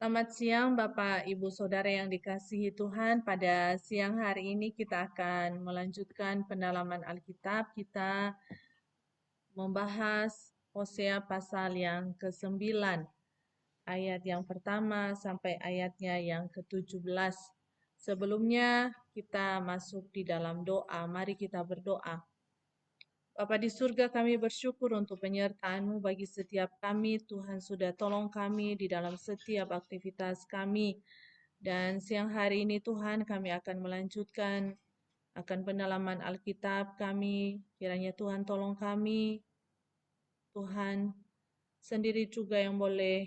Selamat siang Bapak Ibu Saudara yang dikasihi Tuhan. Pada siang hari ini kita akan melanjutkan pendalaman Alkitab. Kita membahas Hosea pasal yang ke-9, ayat yang pertama sampai ayatnya yang ke-17. Sebelumnya kita masuk di dalam doa. Mari kita berdoa. Bapa di surga, kami bersyukur untuk penyertaan-Mu bagi setiap kami. Tuhan sudah tolong kami di dalam setiap aktivitas kami. Dan siang hari ini Tuhan kami akan melanjutkan akan pendalaman Alkitab kami. Kiranya Tuhan tolong kami. Tuhan sendiri juga yang boleh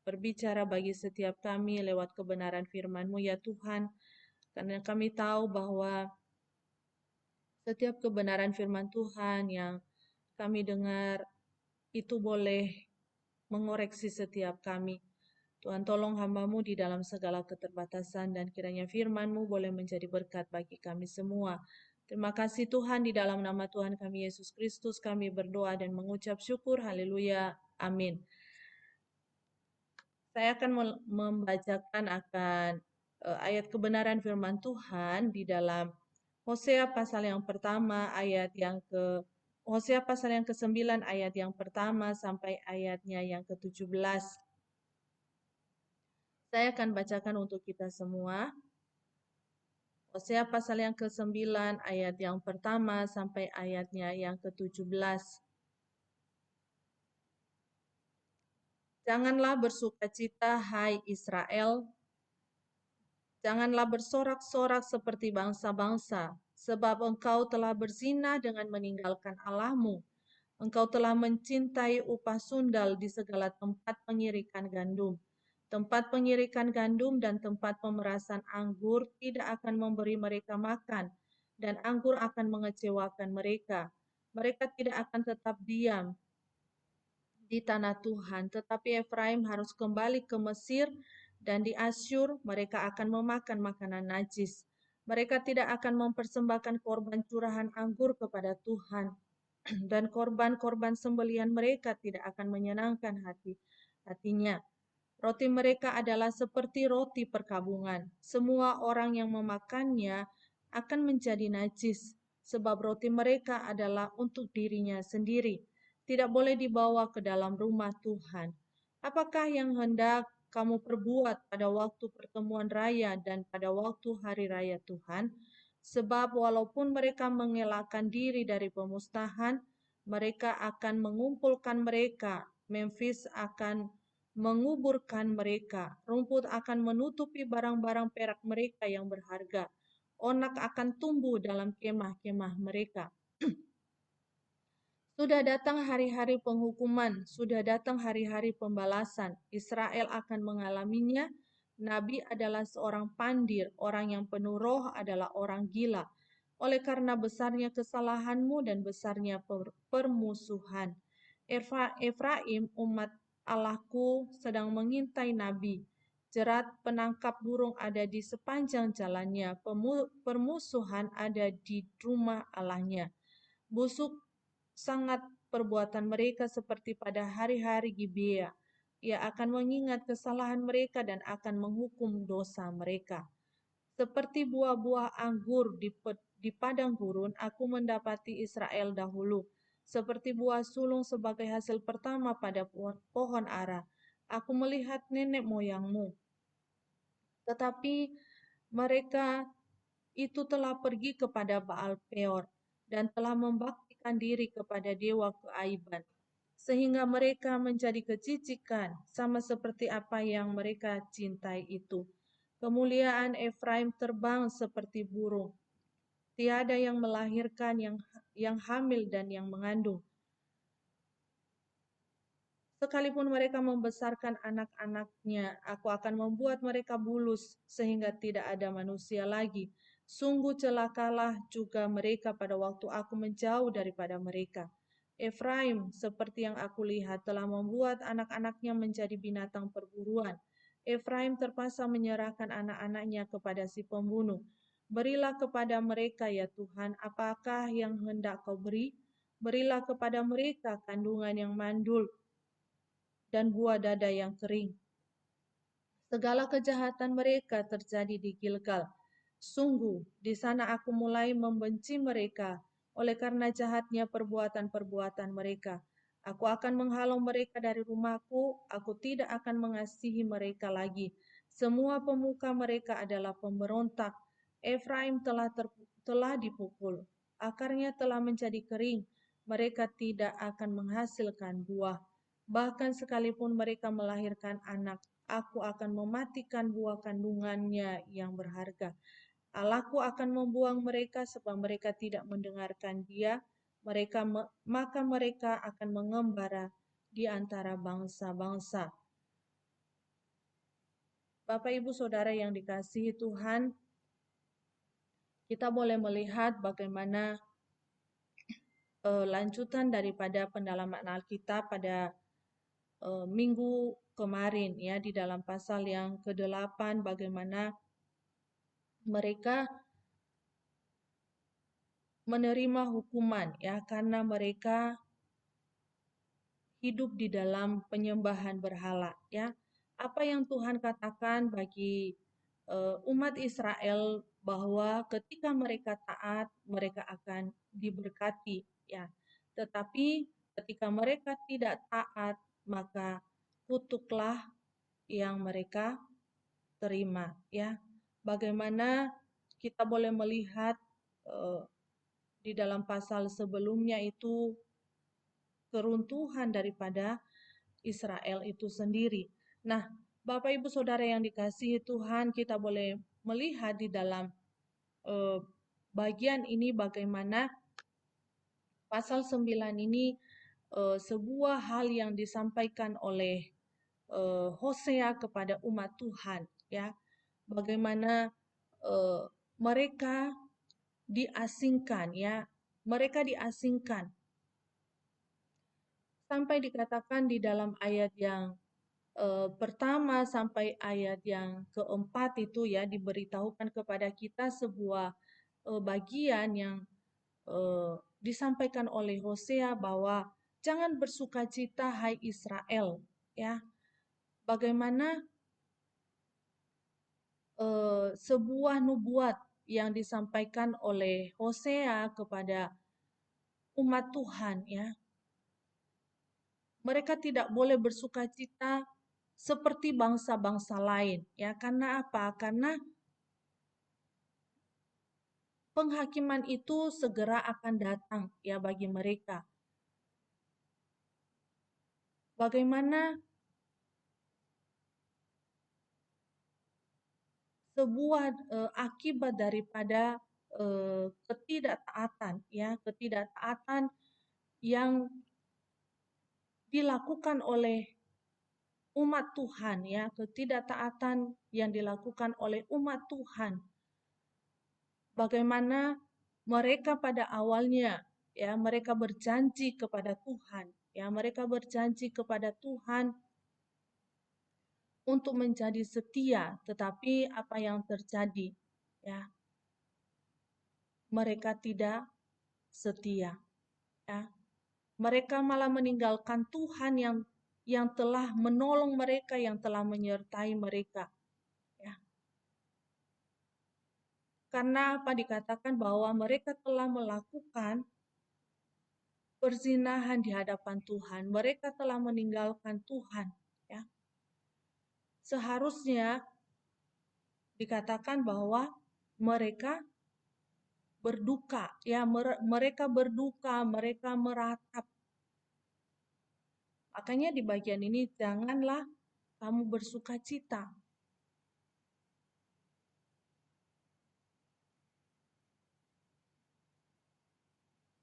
berbicara bagi setiap kami lewat kebenaran firman-Mu ya Tuhan. Karena kami tahu bahwa setiap kebenaran firman Tuhan yang kami dengar itu boleh mengoreksi setiap kami. Tuhan tolong hamba-Mu di dalam segala keterbatasan dan kiranya firman-Mu boleh menjadi berkat bagi kami semua. Terima kasih Tuhan, di dalam nama Tuhan kami Yesus Kristus kami berdoa dan mengucap syukur. Haleluya. Amin. Saya akan membacakan akan ayat kebenaran firman Tuhan di dalam Hosea pasal yang pertama Hosea pasal yang ke-9 ayat yang pertama sampai ayatnya yang ke-17. Saya akan bacakan untuk kita semua. Hosea pasal yang ke-9 ayat yang pertama sampai ayatnya yang ke-17. Janganlah bersukacita, hai Israel. Janganlah bersorak-sorak seperti bangsa-bangsa, sebab engkau telah berzina dengan meninggalkan Allahmu. Engkau telah mencintai upah sundal di segala tempat pengirikan gandum. Tempat pengirikan gandum dan tempat pemerasan anggur tidak akan memberi mereka makan, dan anggur akan mengecewakan mereka. Mereka tidak akan tetap diam di tanah Tuhan, tetapi Efraim harus kembali ke Mesir, dan di Asyur mereka akan memakan makanan najis. Mereka tidak akan mempersembahkan korban curahan anggur kepada Tuhan, dan korban-korban sembelihan mereka tidak akan menyenangkan hatinya. Roti mereka adalah seperti roti perkabungan. Semua orang yang memakannya akan menjadi najis, sebab roti mereka adalah untuk dirinya sendiri. Tidak boleh dibawa ke dalam rumah Tuhan. Apakah yang hendak kamu perbuat pada waktu pertemuan raya dan pada waktu hari raya Tuhan? Sebab walaupun mereka mengelakkan diri dari pemusnahan, mereka akan mengumpulkan mereka. Memphis akan menguburkan mereka. Rumput akan menutupi barang-barang perak mereka yang berharga. Onak akan tumbuh dalam kemah-kemah mereka. Sudah datang hari-hari penghukuman, sudah datang hari-hari pembalasan. Israel akan mengalaminya. Nabi adalah seorang pandir, orang yang penuh roh adalah orang gila. Oleh karena besarnya kesalahanmu dan besarnya permusuhan. Efraim, umat Allahku, sedang mengintai nabi. Jerat penangkap burung ada di sepanjang jalannya. Permusuhan ada di rumah Allahnya. Busuk sangat perbuatan mereka seperti pada hari-hari Gibea. Ia akan mengingat kesalahan mereka dan akan menghukum dosa mereka. Seperti buah-buah anggur di padang gurun, aku mendapati Israel dahulu. Seperti buah sulung sebagai hasil pertama pada pohon ara. Aku melihat nenek moyangmu. Tetapi mereka itu telah pergi kepada Baal Peor dan telah membaktikan diri kepada dewa keaiban, sehingga mereka menjadi kecicikan, sama seperti apa yang mereka cintai itu. Kemuliaan Efraim terbang seperti burung. Tiada yang melahirkan, yang hamil dan yang mengandung. Sekalipun mereka membesarkan anak-anaknya, aku akan membuat mereka bulus sehingga tidak ada manusia lagi. Sungguh celakalah juga mereka pada waktu aku menjauh daripada mereka. Efraim, seperti yang aku lihat, telah membuat anak-anaknya menjadi binatang perburuan. Efraim terpaksa menyerahkan anak-anaknya kepada si pembunuh. Berilah kepada mereka ya Tuhan, apakah yang hendak kau beri? Berilah kepada mereka kandungan yang mandul dan buah dada yang kering. Segala kejahatan mereka terjadi di Gilgal. Sungguh, di sana aku mulai membenci mereka oleh karena jahatnya perbuatan-perbuatan mereka. Aku akan menghalau mereka dari rumahku, aku tidak akan mengasihi mereka lagi. Semua pemuka mereka adalah pemberontak. Efraim telah dipukul, akarnya telah menjadi kering. Mereka tidak akan menghasilkan buah. Bahkan sekalipun mereka melahirkan anak, aku akan mematikan buah kandungannya yang berharga. Allahku akan membuang mereka sebab mereka tidak mendengarkan Dia. Maka mereka akan mengembara di antara bangsa-bangsa. Bapak, Ibu, Saudara yang dikasihi Tuhan, kita boleh melihat bagaimana lanjutan daripada pendalaman Alkitab pada minggu kemarin ya, di dalam pasal yang ke-8 bagaimana mereka menerima hukuman ya karena mereka hidup di dalam penyembahan berhala ya. Apa yang Tuhan katakan bagi umat Israel bahwa ketika mereka taat mereka akan diberkati ya. Tetapi ketika mereka tidak taat maka kutuklah yang mereka terima ya. Bagaimana kita boleh melihat di dalam pasal sebelumnya itu keruntuhan daripada Israel itu sendiri. Nah, Bapak Ibu Saudara yang dikasihi Tuhan, kita boleh melihat di dalam bagian ini bagaimana pasal 9 ini sebuah hal yang disampaikan oleh Hosea kepada umat Tuhan ya. Bagaimana mereka diasingkan ya. Mereka diasingkan. Sampai dikatakan di dalam ayat yang pertama sampai ayat yang keempat itu ya diberitahukan kepada kita sebuah bagian yang disampaikan oleh Hosea bahwa jangan bersukacita hai Israel ya. Bagaimana sebuah nubuat yang disampaikan oleh Hosea kepada umat Tuhan ya. Mereka tidak boleh bersukacita seperti bangsa-bangsa lain ya. Karena apa? Karena penghakiman itu segera akan datang ya bagi mereka. Bagaimana sebuah akibat daripada ketidaktaatan ya, ketidaktaatan yang dilakukan oleh umat Tuhan ya, ketidaktaatan yang dilakukan oleh umat Tuhan. Bagaimana mereka pada awalnya ya, mereka berjanji kepada Tuhan ya, mereka berjanji kepada Tuhan untuk menjadi setia, tetapi apa yang terjadi ya, mereka tidak setia ya. Mereka malah meninggalkan Tuhan yang telah menolong mereka, yang telah menyertai mereka ya. Karena apa dikatakan bahwa mereka telah melakukan perzinahan di hadapan Tuhan, mereka telah meninggalkan Tuhan ya. Seharusnya dikatakan bahwa mereka berduka ya, mereka berduka, mereka meratap. Makanya di bagian ini janganlah kamu bersukacita.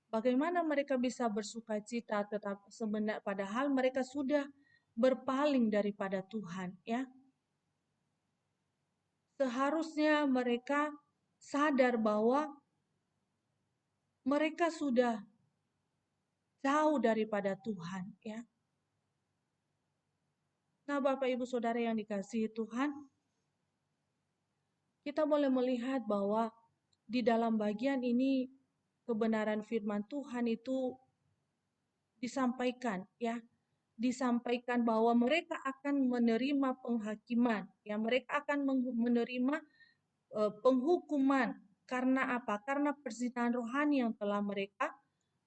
Bagaimana mereka bisa bersukacita tetap sebenarnya padahal mereka sudah berpaling daripada Tuhan ya. Seharusnya mereka sadar bahwa mereka sudah jauh daripada Tuhan ya. Nah, Bapak Ibu Saudara yang dikasihi Tuhan, kita boleh melihat bahwa di dalam bagian ini kebenaran firman Tuhan itu disampaikan, ya, disampaikan bahwa mereka akan menerima penghakiman, ya, mereka akan menerima penghukuman. Karena apa? Karena perzinahan rohani yang telah mereka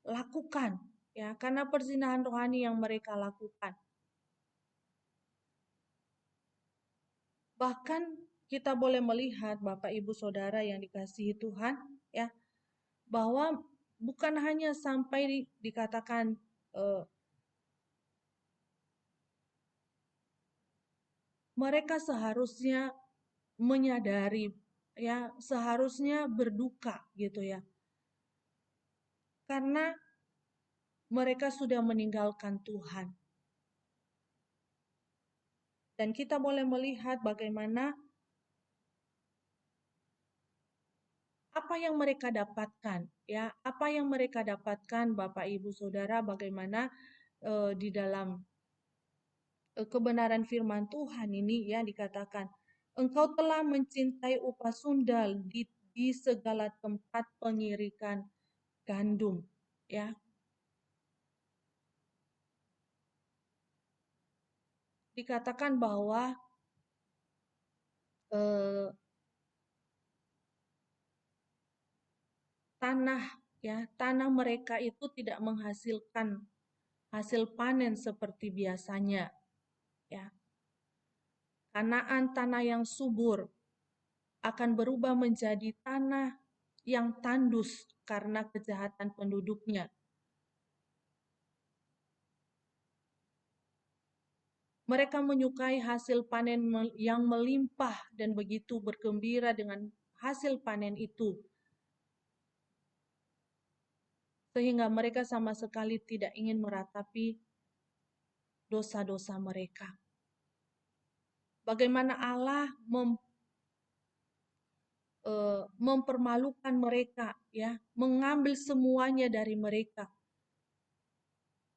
lakukan, ya, karena perzinahan rohani yang mereka lakukan. Bahkan kita boleh melihat Bapak Ibu Saudara yang dikasihi Tuhan, ya, bahwa bukan hanya sampai dikatakan mereka seharusnya menyadari, ya, seharusnya berduka gitu ya. Karena mereka sudah meninggalkan Tuhan. Dan kita boleh melihat bagaimana apa yang mereka dapatkan, ya, apa yang mereka dapatkan Bapak Ibu Saudara, bagaimana di dalam kebenaran firman Tuhan ini, ya, dikatakan, engkau telah mencintai upah sundal di segala tempat pengirikan gandum, ya. Dikatakan bahwa tanah mereka itu tidak menghasilkan hasil panen seperti biasanya, ya. Kanaan tanah yang subur akan berubah menjadi tanah yang tandus karena kejahatan penduduknya. Mereka menyukai hasil panen yang melimpah dan begitu bergembira dengan hasil panen itu. Sehingga mereka sama sekali tidak ingin meratapi dosa-dosa mereka. Bagaimana Allah mempermalukan mereka, ya, mengambil semuanya dari mereka.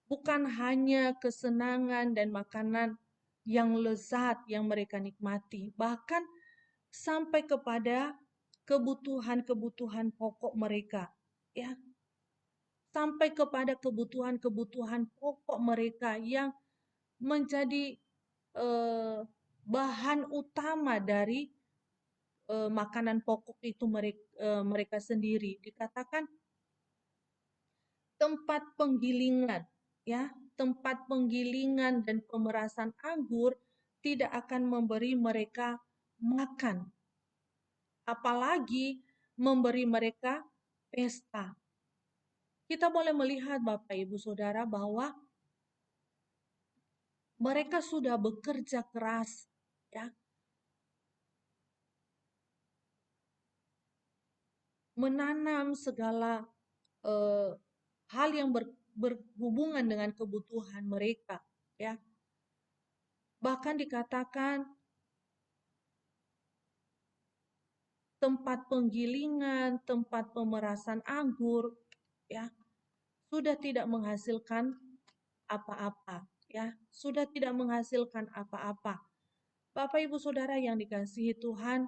Bukan hanya kesenangan dan makanan yang lezat yang mereka nikmati, bahkan sampai kepada kebutuhan-kebutuhan pokok mereka, ya. Sampai kepada kebutuhan-kebutuhan pokok mereka yang menjadi bahan utama dari makanan pokok itu mereka sendiri. Dikatakan tempat penggilingan, ya, tempat penggilingan dan pemerasan anggur tidak akan memberi mereka makan, apalagi memberi mereka pesta. Kita boleh melihat Bapak Ibu Saudara bahwa mereka sudah bekerja keras, ya, menanam segala hal yang berhubungan dengan kebutuhan mereka, ya. Bahkan dikatakan tempat penggilingan, tempat pemerasan anggur, ya, sudah tidak menghasilkan apa-apa, ya, sudah tidak menghasilkan apa-apa. Bapak Ibu Saudara yang dikasihi Tuhan,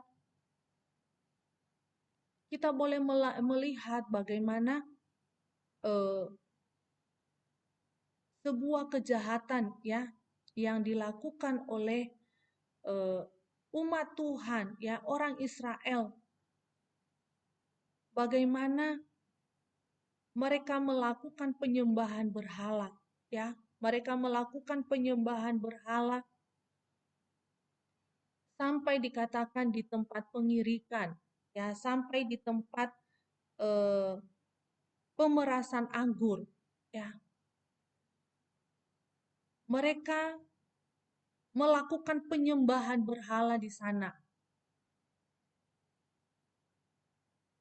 kita boleh melihat bagaimana sebuah kejahatan, ya, yang dilakukan oleh umat Tuhan, ya, orang Israel. Bagaimana mereka melakukan penyembahan berhala, ya. Mereka melakukan penyembahan berhala sampai dikatakan di tempat pengirikan, ya, sampai di tempat pemerasan anggur, ya. Mereka melakukan penyembahan berhala di sana.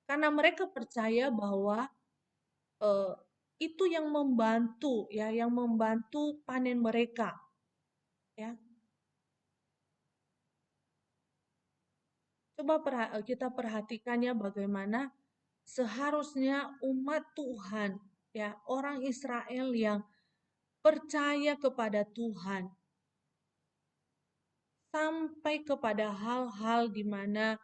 Karena mereka percaya bahwa itu yang membantu, ya, yang membantu panen mereka, ya. Coba kita perhatikannya bagaimana seharusnya umat Tuhan, ya, orang Israel yang percaya kepada Tuhan, sampai kepada hal-hal di mana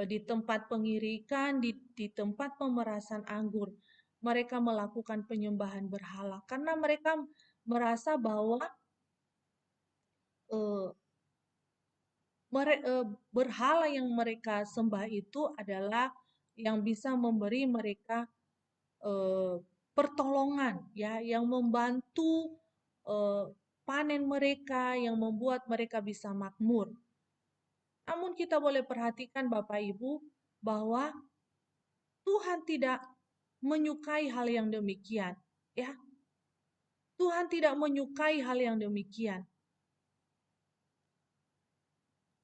di tempat pengirikan, di tempat pemerasan anggur, mereka melakukan penyembahan berhala karena mereka merasa bahwa eh, berhala yang mereka sembah itu adalah yang bisa memberi mereka pertolongan, ya, yang membantu eh, panen mereka, yang membuat mereka bisa makmur. Namun kita boleh perhatikan Bapak Ibu bahwa Tuhan tidak menyukai hal yang demikian, ya. Tuhan tidak menyukai hal yang demikian.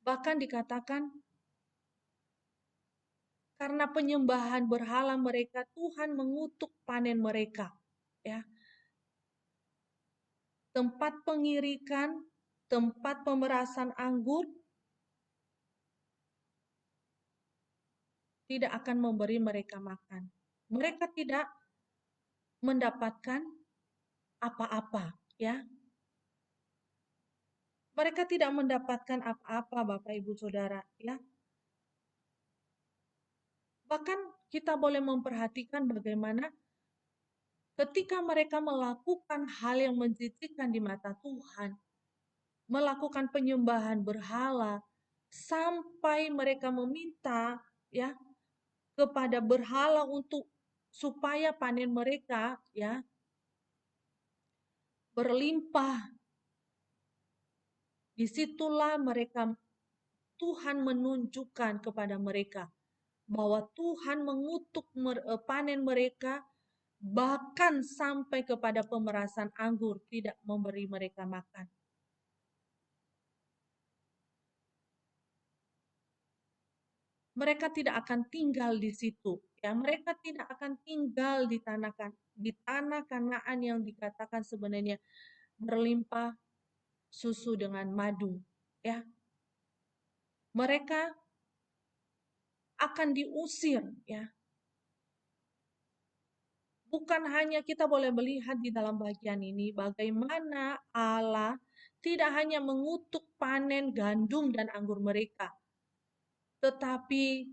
Bahkan dikatakan karena penyembahan berhala mereka, Tuhan mengutuk panen mereka, ya. Tempat pengirikan, tempat pemerasan anggur tidak akan memberi mereka makan. Mereka tidak mendapatkan apa-apa, ya. Mereka tidak mendapatkan apa-apa, Bapak Ibu Saudara, ya. Bahkan kita boleh memperhatikan bagaimana ketika mereka melakukan hal yang menjijikkan di mata Tuhan, melakukan penyembahan berhala, sampai mereka meminta, ya, kepada berhala untuk supaya panen mereka, ya, berlimpah. Disitulah Tuhan menunjukkan kepada mereka bahwa Tuhan mengutuk panen mereka, bahkan sampai kepada pemerasan anggur, tidak memberi mereka makan. Mereka tidak akan tinggal di situ, ya. Mereka tidak akan tinggal di tanah Kanaan yang dikatakan sebenarnya berlimpah susu dengan madu, ya. Mereka akan diusir, ya. Bukan hanya kita boleh melihat di dalam bagian ini bagaimana Allah tidak hanya mengutuk panen gandum dan anggur mereka, tetapi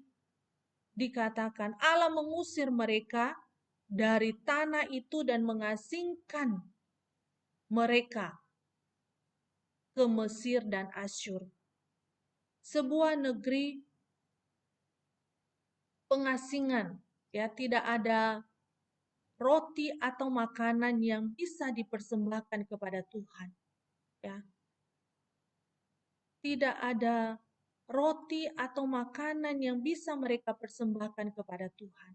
dikatakan Allah mengusir mereka dari tanah itu dan mengasingkan mereka ke Mesir dan Asyur. Sebuah negeri pengasingan, ya, tidak ada roti atau makanan yang bisa dipersembahkan kepada Tuhan, ya. Tidak ada roti atau makanan yang bisa mereka persembahkan kepada Tuhan.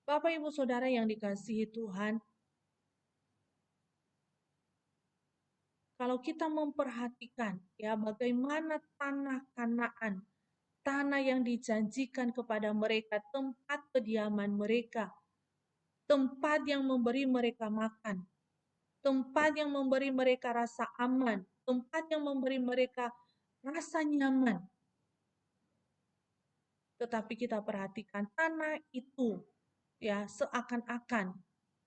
Bapak Ibu Saudara yang dikasihi Tuhan, kalau kita memperhatikan, ya, bagaimana tanah Kanaan, tanah yang dijanjikan kepada mereka, tempat kediaman mereka, tempat yang memberi mereka makan, tempat yang memberi mereka rasa aman, tempat yang memberi mereka rasa nyaman. Tetapi kita perhatikan tanah itu, ya, seakan-akan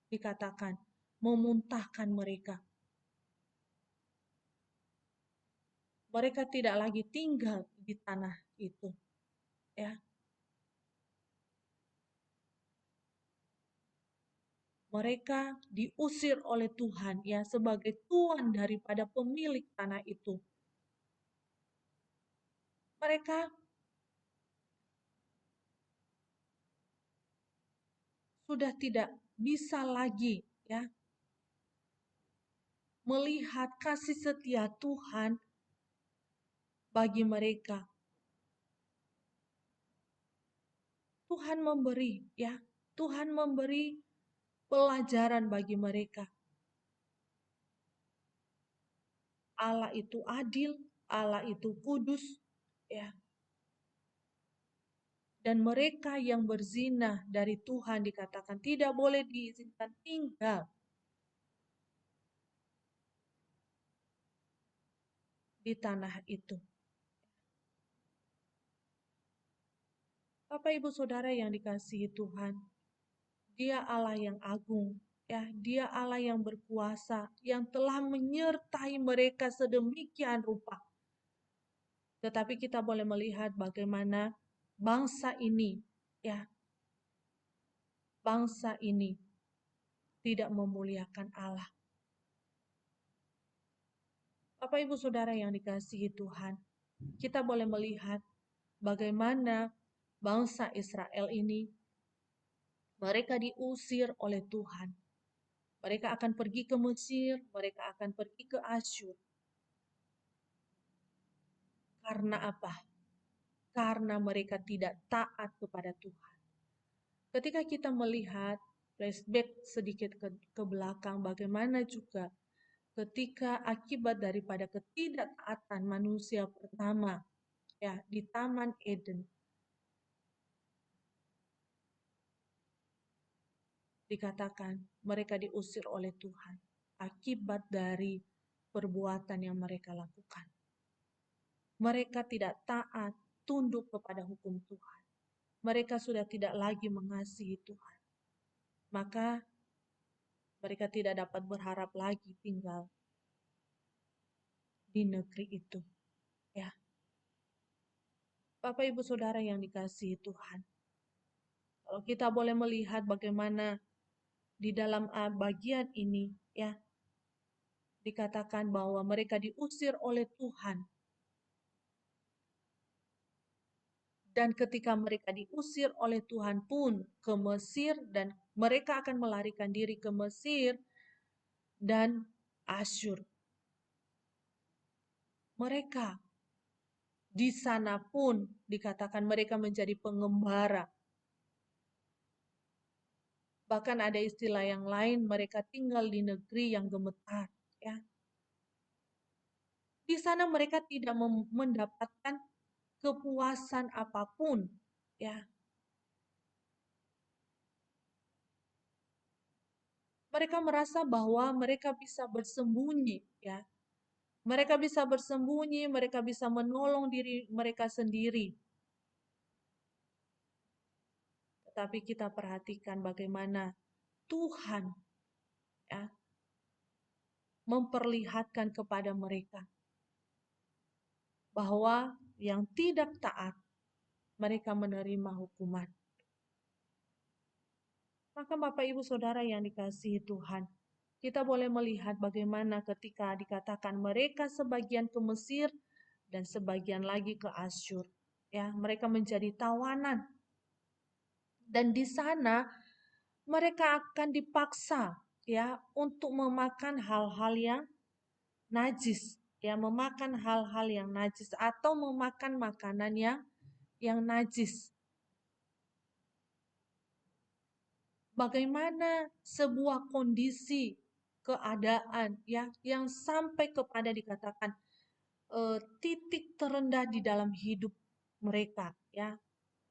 dikatakan memuntahkan mereka. Mereka tidak lagi tinggal di tanah itu, ya. Mereka diusir oleh Tuhan, ya, sebagai tuan daripada pemilik tanah itu. Mereka sudah tidak bisa lagi, ya, melihat kasih setia Tuhan bagi mereka. Tuhan memberi, ya, Tuhan memberi pelajaran bagi mereka. Allah itu adil, Allah itu kudus, ya. Dan mereka yang berzina dari Tuhan dikatakan tidak boleh diizinkan tinggal di tanah itu. Bapak Ibu Saudara yang dikasihi Tuhan, Dia Allah yang agung, ya, Dia Allah yang berkuasa, yang telah menyertai mereka sedemikian rupa. Tetapi kita boleh melihat bagaimana bangsa ini, ya, bangsa ini tidak memuliakan Allah. Bapak Ibu Saudara yang dikasihi Tuhan, kita boleh melihat bagaimana bangsa Israel ini, mereka diusir oleh Tuhan. Mereka akan pergi ke Mesir, mereka akan pergi ke Asyur. Karena apa? Karena mereka tidak taat kepada Tuhan. Ketika kita melihat flashback sedikit ke belakang, bagaimana juga ketika akibat daripada ketidaktaatan manusia pertama, ya, di Taman Eden, dikatakan mereka diusir oleh Tuhan akibat dari perbuatan yang mereka lakukan. Mereka tidak taat, tunduk kepada hukum Tuhan. Mereka sudah tidak lagi mengasihi Tuhan. Maka mereka tidak dapat berharap lagi tinggal di negeri itu. Ya, Bapak Ibu Saudara yang dikasihi Tuhan, kalau kita boleh melihat bagaimana di dalam bagian ini, ya, dikatakan bahwa mereka diusir oleh Tuhan. Dan ketika mereka diusir oleh Tuhan pun ke Mesir, dan mereka akan melarikan diri ke Mesir dan Asyur. Mereka di sana pun dikatakan mereka menjadi pengembara. Bahkan ada istilah yang lain, mereka tinggal di negeri yang gemetar. Ya. Di sana mereka tidak mendapatkan kepuasan apapun. Ya. Mereka merasa bahwa mereka bisa bersembunyi. Ya. Mereka bisa bersembunyi, mereka bisa menolong diri mereka sendiri. Tetapi kita perhatikan bagaimana Tuhan, ya, memperlihatkan kepada mereka bahwa yang tidak taat, mereka menerima hukuman. Maka Bapak Ibu Saudara yang dikasihi Tuhan, kita boleh melihat bagaimana ketika dikatakan mereka sebagian ke Mesir dan sebagian lagi ke Asyur. Ya, mereka menjadi tawanan. Dan di sana mereka akan dipaksa, ya, untuk memakan hal-hal yang najis, ya, memakan hal-hal yang najis atau memakan makanan yang najis. Bagaimana sebuah kondisi keadaan, ya, yang sampai kepada dikatakan titik terendah di dalam hidup mereka, ya,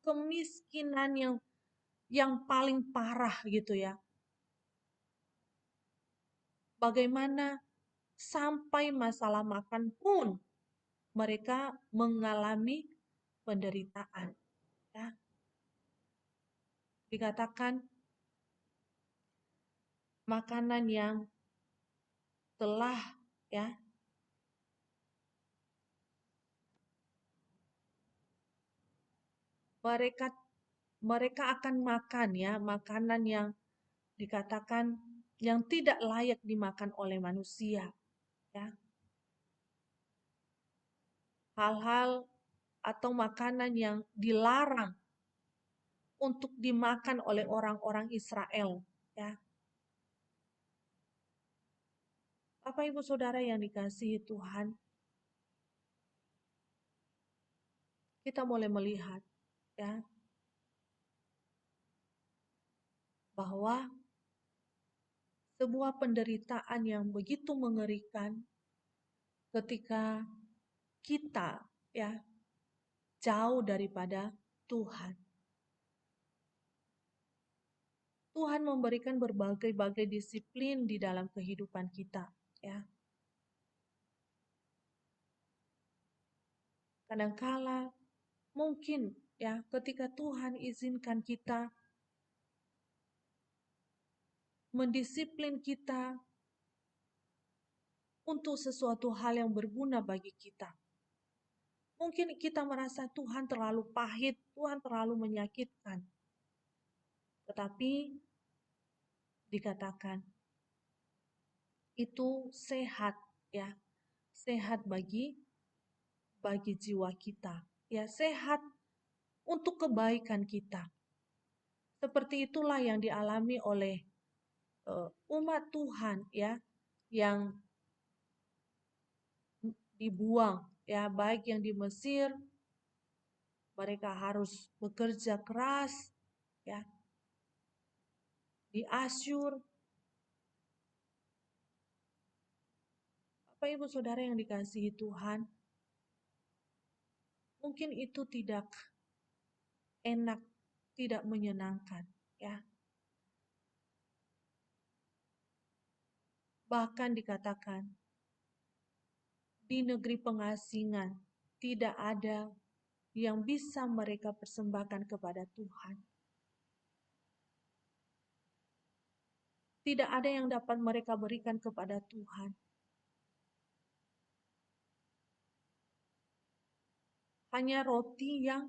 kemiskinan yang paling parah gitu, ya. Bagaimana sampai masalah makan pun mereka mengalami penderitaan, ya. Dikatakan makanan yang telah, ya, mereka akan makan, ya, makanan yang dikatakan yang tidak layak dimakan oleh manusia, ya. Hal-hal atau makanan yang dilarang untuk dimakan oleh orang-orang Israel, ya. Bapak Ibu Saudara yang dikasihi Tuhan, kita boleh melihat, ya, bahwa sebuah penderitaan yang begitu mengerikan ketika kita, ya, jauh daripada Tuhan. Tuhan memberikan berbagai-bagai disiplin di dalam kehidupan kita, ya. Kadangkala mungkin, ya, ketika Tuhan izinkan kita, mendisiplin kita untuk sesuatu hal yang berguna bagi kita. Mungkin kita merasa Tuhan terlalu pahit, Tuhan terlalu menyakitkan. Tetapi dikatakan itu sehat, ya, sehat bagi jiwa kita, ya, sehat untuk kebaikan kita. Seperti itulah yang dialami oleh umat Tuhan, ya, yang dibuang, ya, baik yang di Mesir, mereka harus bekerja keras, ya, di Asyur. Bapak Ibu Saudara yang dikasihi Tuhan, mungkin itu tidak enak, tidak menyenangkan, ya. Bahkan dikatakan di negeri pengasingan tidak ada yang bisa mereka persembahkan kepada Tuhan. Tidak ada yang dapat mereka berikan kepada Tuhan. Hanya roti yang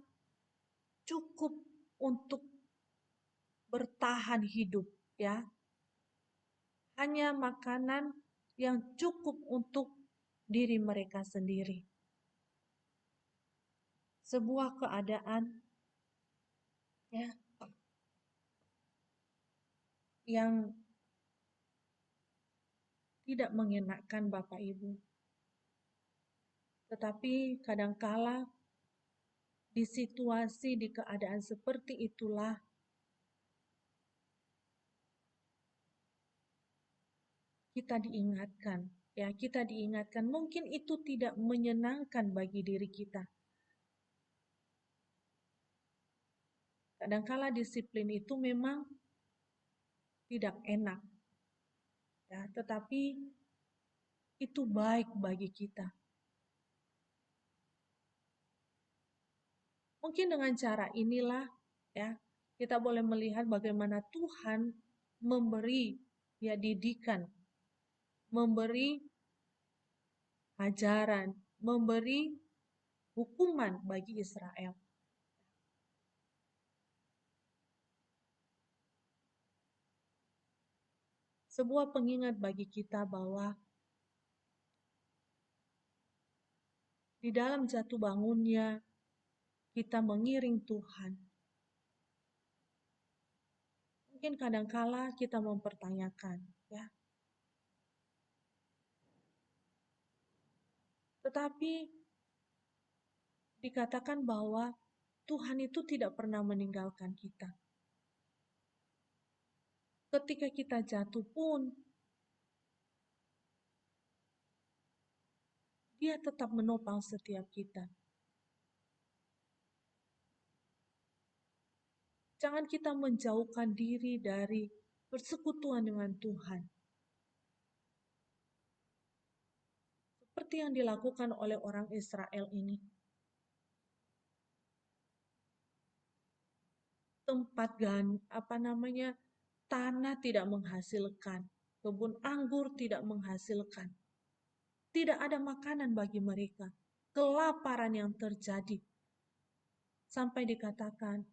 cukup untuk bertahan hidup, ya. Hanya makanan yang cukup untuk diri mereka sendiri. Sebuah keadaan, ya, yang tidak mengenakan Bapak Ibu. Tetapi kadangkala di situasi, di keadaan seperti itulah kita diingatkan, ya, kita diingatkan. Mungkin itu tidak menyenangkan bagi diri kita. Kadangkala disiplin itu memang tidak enak, ya, tetapi itu baik bagi kita. Mungkin dengan cara inilah, ya, kita boleh melihat bagaimana Tuhan memberi, ya, didikan, memberi ajaran, memberi hukuman bagi Israel. Sebuah pengingat bagi kita bahwa di dalam jatuh bangunnya kita mengiring Tuhan. Mungkin kadangkala kita mempertanyakan, ya. Tetapi dikatakan bahwa Tuhan itu tidak pernah meninggalkan kita. Ketika kita jatuh pun, Dia tetap menopang setiap kita. Jangan kita menjauhkan diri dari persekutuan dengan Tuhan. Seperti yang dilakukan oleh orang Israel ini. Tanah tidak menghasilkan, kebun anggur tidak menghasilkan. Tidak ada makanan bagi mereka. Kelaparan yang terjadi. Sampai dikatakan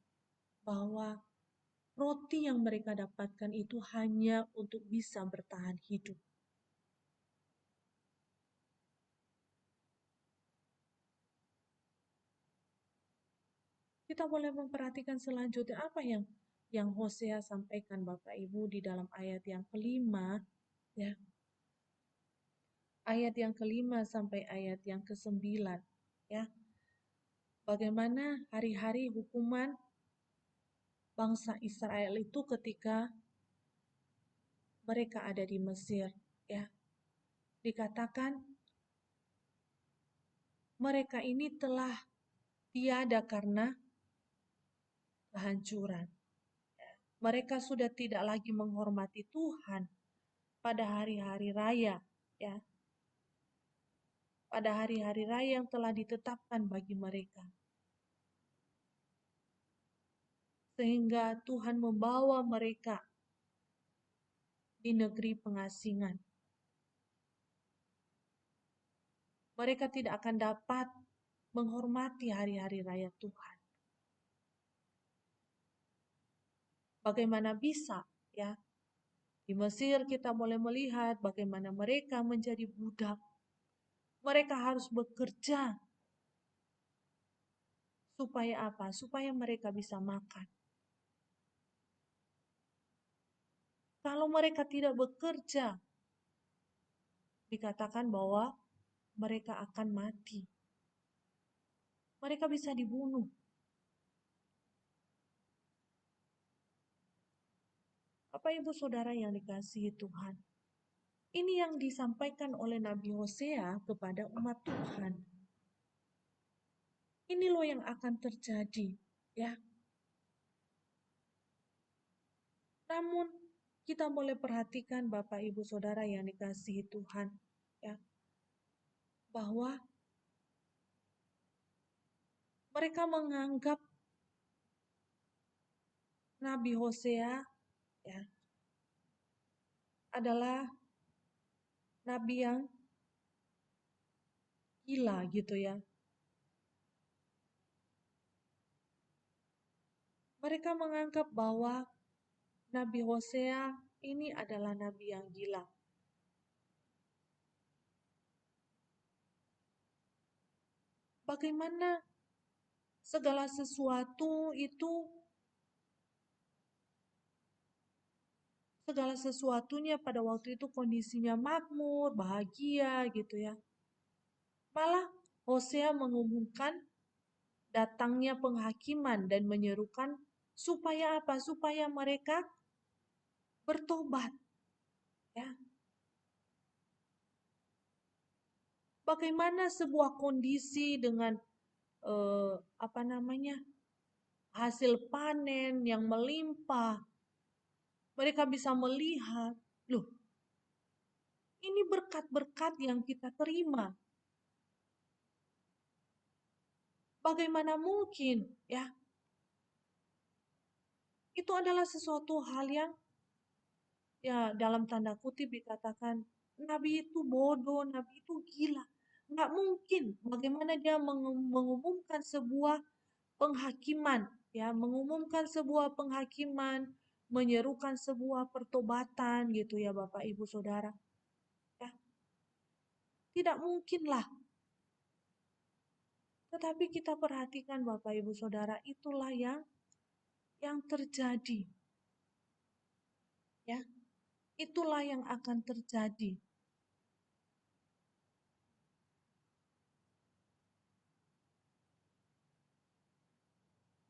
bahwa roti yang mereka dapatkan itu hanya untuk bisa bertahan hidup. Kita boleh memperhatikan selanjutnya apa yang Hosea sampaikan Bapak Ibu di dalam ayat yang kelima, ya. Ayat yang kelima sampai ayat yang ke-9, ya. Bagaimana hari-hari hukuman bangsa Israel itu ketika mereka ada di Mesir, ya. Dikatakan mereka ini telah tiada karena kehancuran. Mereka sudah tidak lagi menghormati Tuhan pada hari-hari raya, ya. Pada hari-hari raya yang telah ditetapkan bagi mereka. Sehingga Tuhan membawa mereka di negeri pengasingan. Mereka tidak akan dapat menghormati hari-hari raya Tuhan. Bagaimana bisa, ya? Di Mesir kita boleh melihat bagaimana mereka menjadi budak. Mereka harus bekerja supaya apa? Supaya mereka bisa makan. Kalau mereka tidak bekerja, dikatakan bahwa mereka akan mati. Mereka bisa dibunuh. Bapak Ibu Saudara yang dikasihi Tuhan. Ini yang disampaikan oleh Nabi Hosea kepada umat Tuhan. Ini loh yang akan terjadi, ya. Namun kita boleh perhatikan Bapak Ibu Saudara yang dikasihi Tuhan, ya, bahwa mereka menganggap Nabi Hosea, ya, adalah nabi yang gila gitu ya. Mereka menganggap bahwa Nabi Hosea ini adalah nabi yang gila. Bagaimana segala sesuatu itu, segala sesuatunya pada waktu itu kondisinya makmur, bahagia gitu ya. Malah Hosea mengumumkan datangnya penghakiman dan menyerukan supaya apa? Supaya mereka bertobat, ya. Bagaimana sebuah kondisi dengan apa namanya? Hasil panen yang melimpah. Mereka bisa melihat, loh, ini berkat-berkat yang kita terima. Bagaimana mungkin, ya? Itu adalah sesuatu hal yang, ya, dalam tanda kutip dikatakan nabi itu bodoh, nabi itu gila. Nggak mungkin bagaimana dia mengumumkan sebuah penghakiman, ya, mengumumkan sebuah penghakiman, menyerukan sebuah pertobatan gitu ya Bapak Ibu Saudara. Ya, tidak mungkinlah. Tetapi kita perhatikan Bapak Ibu Saudara, itulah yang terjadi. Ya, itulah yang akan terjadi.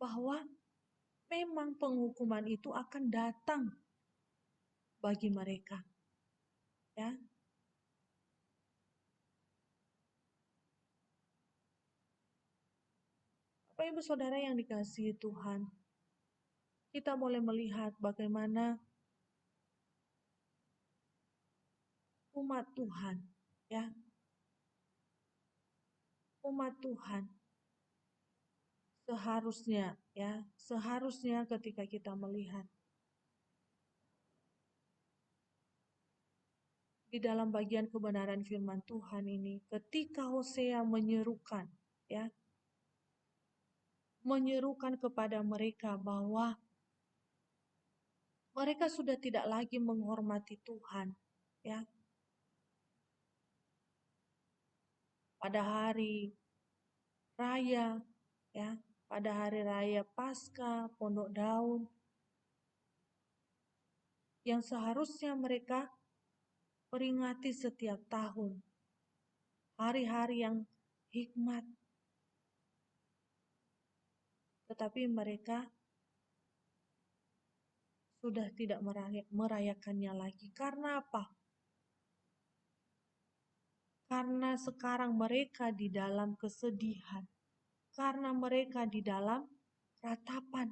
Bahwa memang penghukuman itu akan datang bagi mereka. Ya. Bapak Ibu Saudara yang dikasihi Tuhan, kita boleh melihat bagaimana umat Tuhan, ya, umat Tuhan seharusnya, ya, seharusnya ketika kita melihat di dalam bagian kebenaran firman Tuhan ini, ketika Hosea menyerukan, ya, menyerukan kepada mereka bahwa mereka sudah tidak lagi menghormati Tuhan, ya. Pada hari raya, ya, pada hari raya Paskah, Pondok Daun, yang seharusnya mereka peringati setiap tahun. Hari-hari yang hikmat. Tetapi mereka sudah tidak merayakannya lagi. Karena apa? Karena sekarang mereka di dalam kesedihan. Karena mereka di dalam ratapan.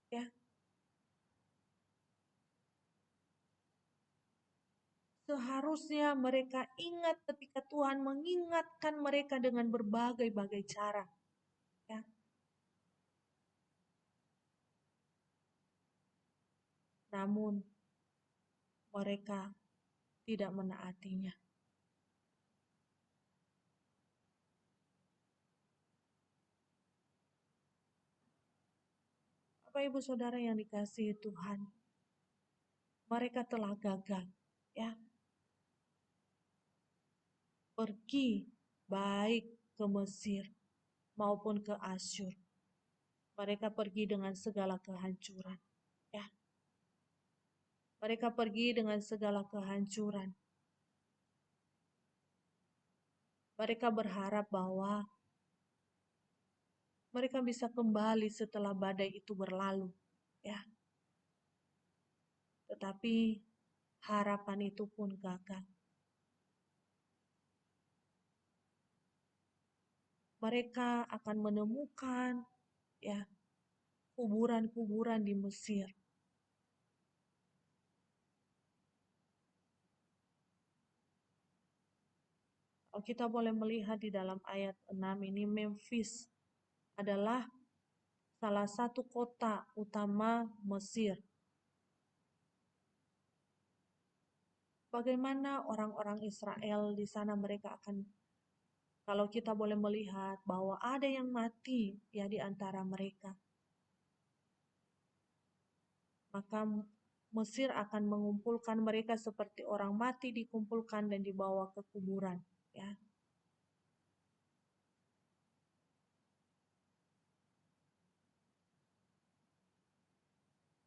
Ya. Seharusnya mereka ingat ketika Tuhan mengingatkan mereka dengan berbagai-bagai cara. Ya. Namun mereka tidak menaatinya. Bapak Ibu Saudara yang dikasihi Tuhan, mereka telah gagal, ya, pergi baik ke Mesir maupun ke Asyur. Mereka pergi dengan segala kehancuran, ya. Mereka pergi dengan segala kehancuran. Mereka berharap bahwa mereka bisa kembali setelah badai itu berlalu, ya. Tetapi harapan itu pun gagal. Mereka akan menemukan, ya, kuburan-kuburan di Mesir. Kita boleh melihat di dalam ayat 6 ini, Memphis adalah salah satu kota utama Mesir. Bagaimana orang-orang Israel di sana mereka akan, kalau kita boleh melihat bahwa ada yang mati ya di antara mereka, maka Mesir akan mengumpulkan mereka seperti orang mati dikumpulkan dan dibawa ke kuburan, ya.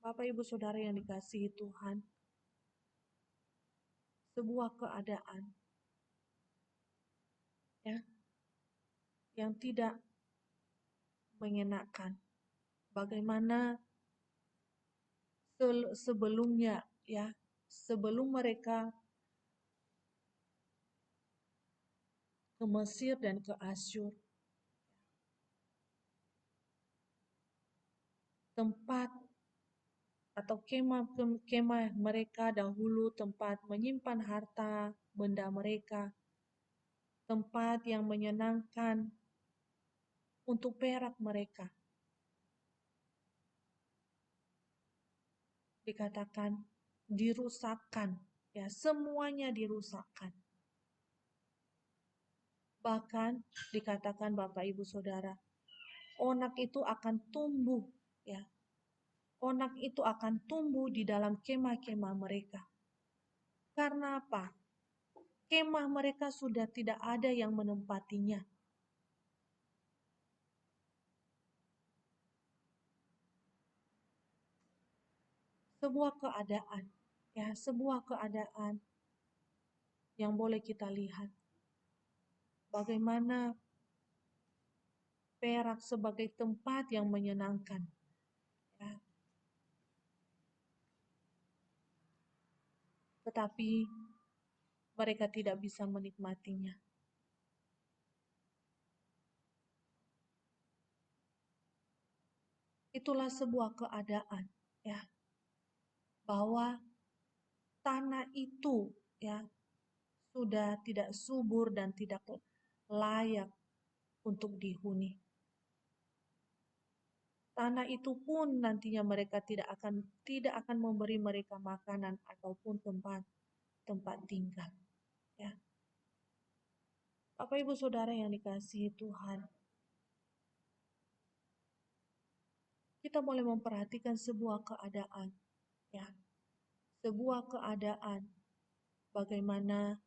Bapak Ibu Saudara yang dikasihi Tuhan, sebuah keadaan, ya, yang tidak mengenakan. Bagaimana sebelumnya, ya, sebelum mereka ke Mesir dan ke Asyur, tempat atau kemah mereka dahulu, tempat menyimpan harta benda mereka, tempat yang menyenangkan untuk perak mereka. Dikatakan dirusakkan, ya, semuanya dirusakkan. Bahkan dikatakan Bapak Ibu Saudara, onak itu akan tumbuh, ya. Onak itu akan tumbuh di dalam kemah-kemah mereka. Karena apa? Kemah mereka sudah tidak ada yang menempatinya. Sebuah keadaan, ya, sebuah keadaan yang boleh kita lihat. Bagaimana perak sebagai tempat yang menyenangkan, ya. Tetapi mereka tidak bisa menikmatinya. Itulah sebuah keadaan, ya, bahwa tanah itu, ya, sudah tidak subur dan tidak layak untuk dihuni. Tanah itu pun nantinya mereka tidak akan memberi mereka makanan ataupun tempat tinggal, ya. Bapak Ibu Saudara yang dikasihi Tuhan, kita boleh memperhatikan sebuah keadaan, ya. Sebuah keadaan bagaimana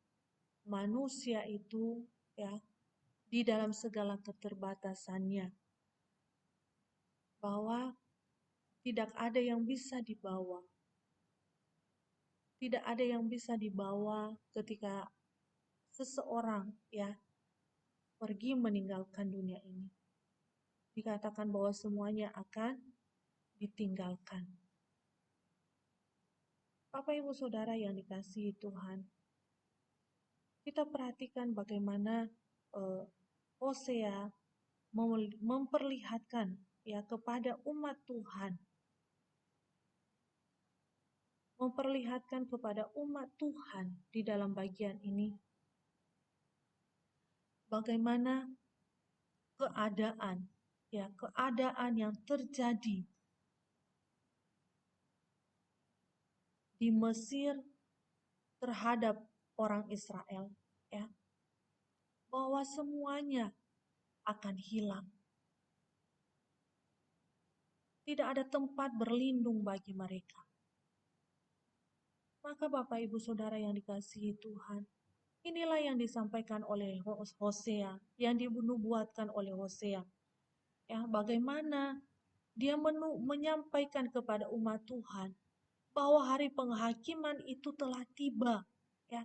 manusia itu, ya, di dalam segala keterbatasannya, bahwa tidak ada yang bisa dibawa. Tidak ada yang bisa dibawa ketika seseorang, ya, pergi meninggalkan dunia ini. Dikatakan bahwa semuanya akan ditinggalkan. Bapak Ibu Saudara yang dikasihi Tuhan, kita perhatikan bagaimana Hosea memperlihatkan, ya, kepada umat Tuhan, memperlihatkan kepada umat Tuhan di dalam bagian ini bagaimana keadaan, ya, keadaan yang terjadi di Mesir terhadap orang Israel, ya, bahwa semuanya akan hilang. Tidak ada tempat berlindung bagi mereka. Maka Bapak Ibu Saudara yang dikasihi Tuhan, inilah yang disampaikan oleh Hosea, yang dinubuatkan oleh Hosea. Ya, bagaimana dia menyampaikan kepada umat Tuhan bahwa hari penghakiman itu telah tiba. Ya,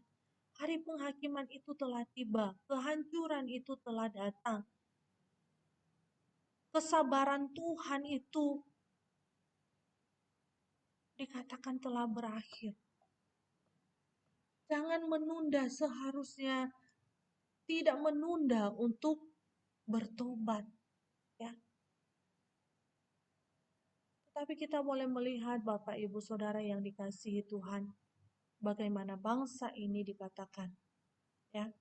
hari penghakiman itu telah tiba, kehancuran itu telah datang. Kesabaran Tuhan itu dikatakan telah berakhir. Jangan menunda, seharusnya tidak menunda untuk bertobat, ya. Tetapi kita boleh melihat Bapak Ibu Saudara yang dikasihi Tuhan, bagaimana bangsa ini dikatakan, ya.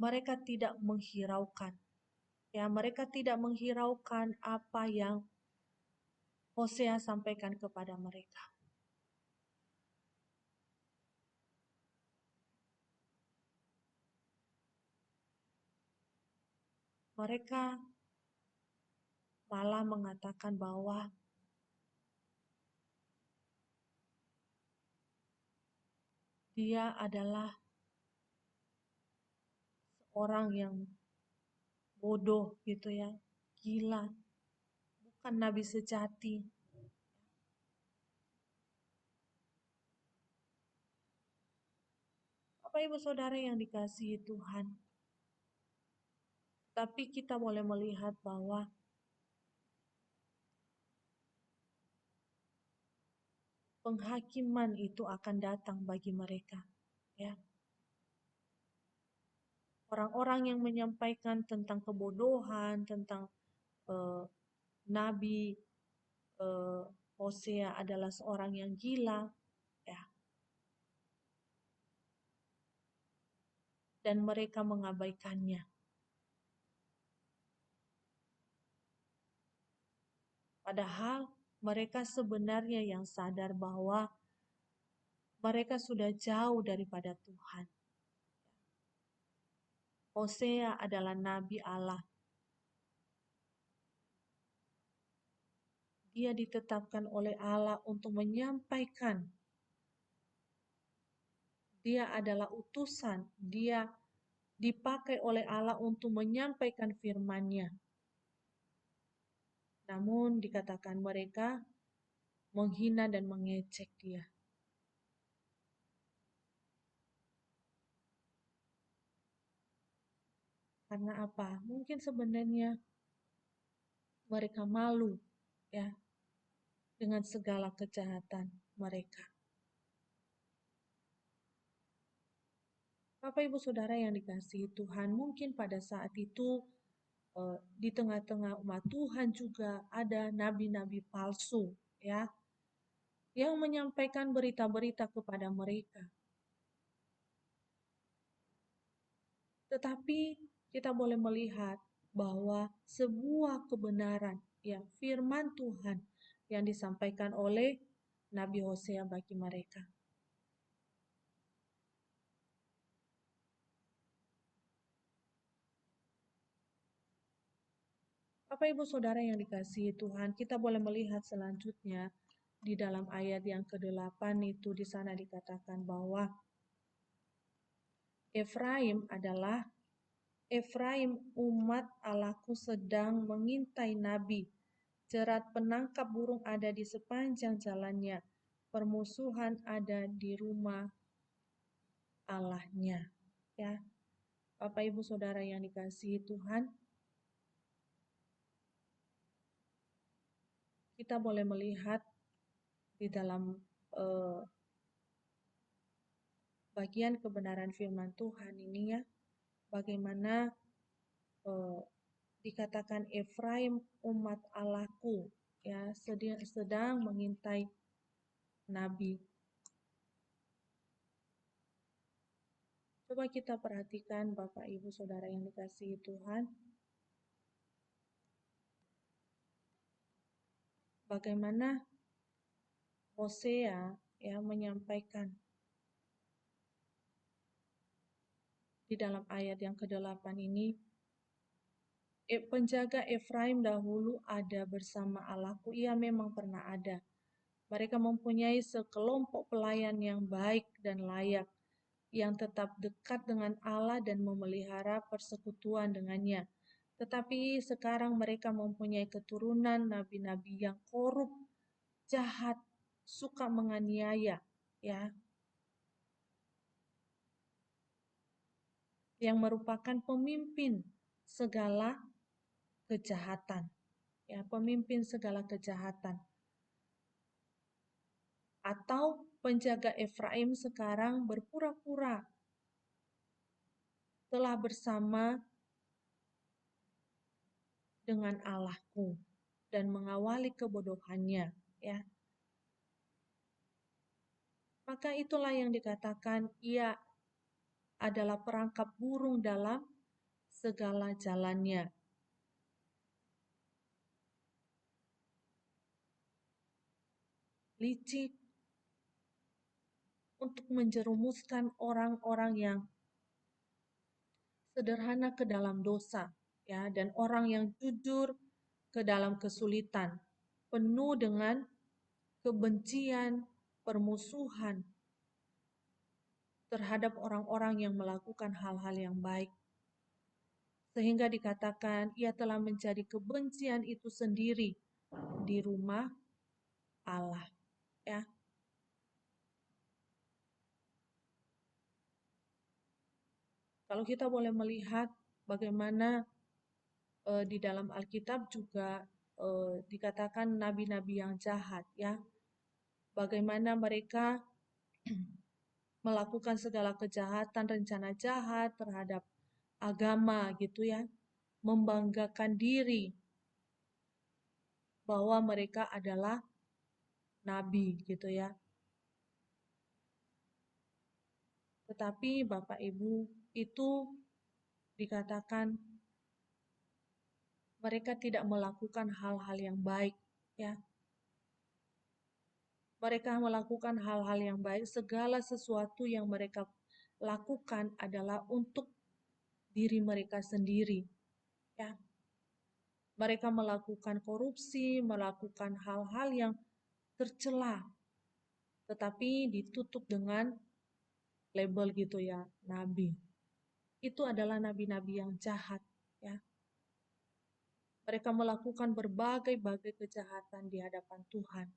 Mereka tidak menghiraukan, ya, mereka tidak menghiraukan apa yang Hosea sampaikan kepada mereka. Mereka malah mengatakan bahwa dia adalah seorang yang bodoh gitu ya, gila, bukan nabi sejati. Bapak Ibu Saudara yang dikasihi Tuhan, tapi kita boleh melihat bahwa penghakiman itu akan datang bagi mereka, ya. Orang-orang yang menyampaikan tentang kebodohan, tentang Nabi Hosea adalah seorang yang gila, ya. Dan mereka mengabaikannya. Padahal mereka sebenarnya yang sadar bahwa mereka sudah jauh daripada Tuhan. Hosea adalah nabi Allah. Dia ditetapkan oleh Allah untuk menyampaikan. Dia adalah utusan. Dia dipakai oleh Allah untuk menyampaikan firman-Nya. Namun dikatakan mereka menghina dan mengecek dia. Karena apa? Mungkin sebenarnya mereka malu, ya, dengan segala kejahatan mereka. Bapak Ibu Saudara yang dikasihi Tuhan, mungkin pada saat itu di tengah-tengah umat Tuhan juga ada nabi-nabi palsu, ya, yang menyampaikan berita-berita kepada mereka. Tetapi kita boleh melihat bahwa sebuah kebenaran, ya, firman Tuhan yang disampaikan oleh Nabi Hosea bagi mereka. Bapak Ibu Saudara yang dikasihi Tuhan, kita boleh melihat selanjutnya di dalam ayat yang ke-8 itu di sana dikatakan bahwa Efraim umat Allahku sedang mengintai nabi. Jerat penangkap burung ada di sepanjang jalannya. Permusuhan ada di rumah Allahnya. Ya, Bapak Ibu Saudara yang dikasihi Tuhan, kita boleh melihat di dalam bagian kebenaran firman Tuhan ini, ya, bagaimana dikatakan Efraim umat Allahku, ya, sedang mengintai nabi. Coba kita perhatikan Bapak Ibu Saudara yang dikasihi Tuhan, bagaimana Hosea, ya, menyampaikan di dalam ayat yang ke-8 ini, Penjaga Efraim dahulu ada bersama Allahku. Ia memang pernah ada. Mereka mempunyai sekelompok pelayan yang baik dan layak, yang tetap dekat dengan Allah dan memelihara persekutuan dengannya. Tetapi sekarang mereka mempunyai keturunan nabi-nabi yang korup, jahat, suka menganiaya, ya, yang merupakan pemimpin segala kejahatan, ya, pemimpin segala kejahatan. Atau penjaga Efraim sekarang berpura-pura telah bersama dengan Allahku dan mengawali kebodohannya, ya. Maka itulah yang dikatakan ia adalah perangkap burung dalam segala jalannya. Licik untuk menjerumuskan orang-orang yang sederhana ke dalam dosa, ya, dan orang yang jujur ke dalam kesulitan, penuh dengan kebencian, permusuhan terhadap orang-orang yang melakukan hal-hal yang baik. Sehingga dikatakan ia telah menjadi kebencian itu sendiri di rumah Allah, ya. Kalau kita boleh melihat bagaimana di dalam Alkitab juga dikatakan nabi-nabi yang jahat, ya. Bagaimana mereka melakukan segala kejahatan, rencana jahat terhadap agama gitu, ya. Membanggakan diri bahwa mereka adalah nabi gitu, ya. Tetapi Bapak Ibu, itu dikatakan mereka tidak melakukan hal-hal yang baik, ya. Mereka melakukan hal-hal yang baik, segala sesuatu yang mereka lakukan adalah untuk diri mereka sendiri, ya. Mereka melakukan korupsi, melakukan hal-hal yang tercela, tetapi ditutup dengan label gitu, ya, nabi. Itu adalah nabi-nabi yang jahat, ya. Mereka melakukan berbagai-bagai kejahatan di hadapan Tuhan.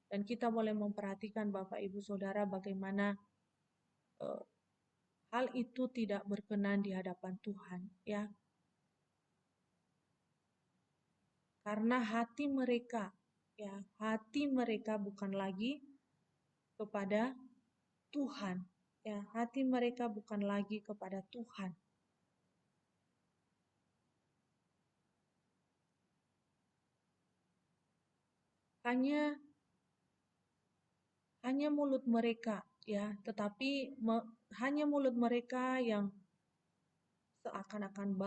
Dan kita boleh memperhatikan Bapak Ibu Saudara bagaimana hal itu tidak berkenan di hadapan Tuhan, ya. Karena hati mereka, ya, hati mereka bukan lagi kepada Tuhan, ya. Hati mereka bukan lagi kepada Tuhan. Hanya mulut mereka, ya, tetapi hanya mulut mereka yang seakan-akan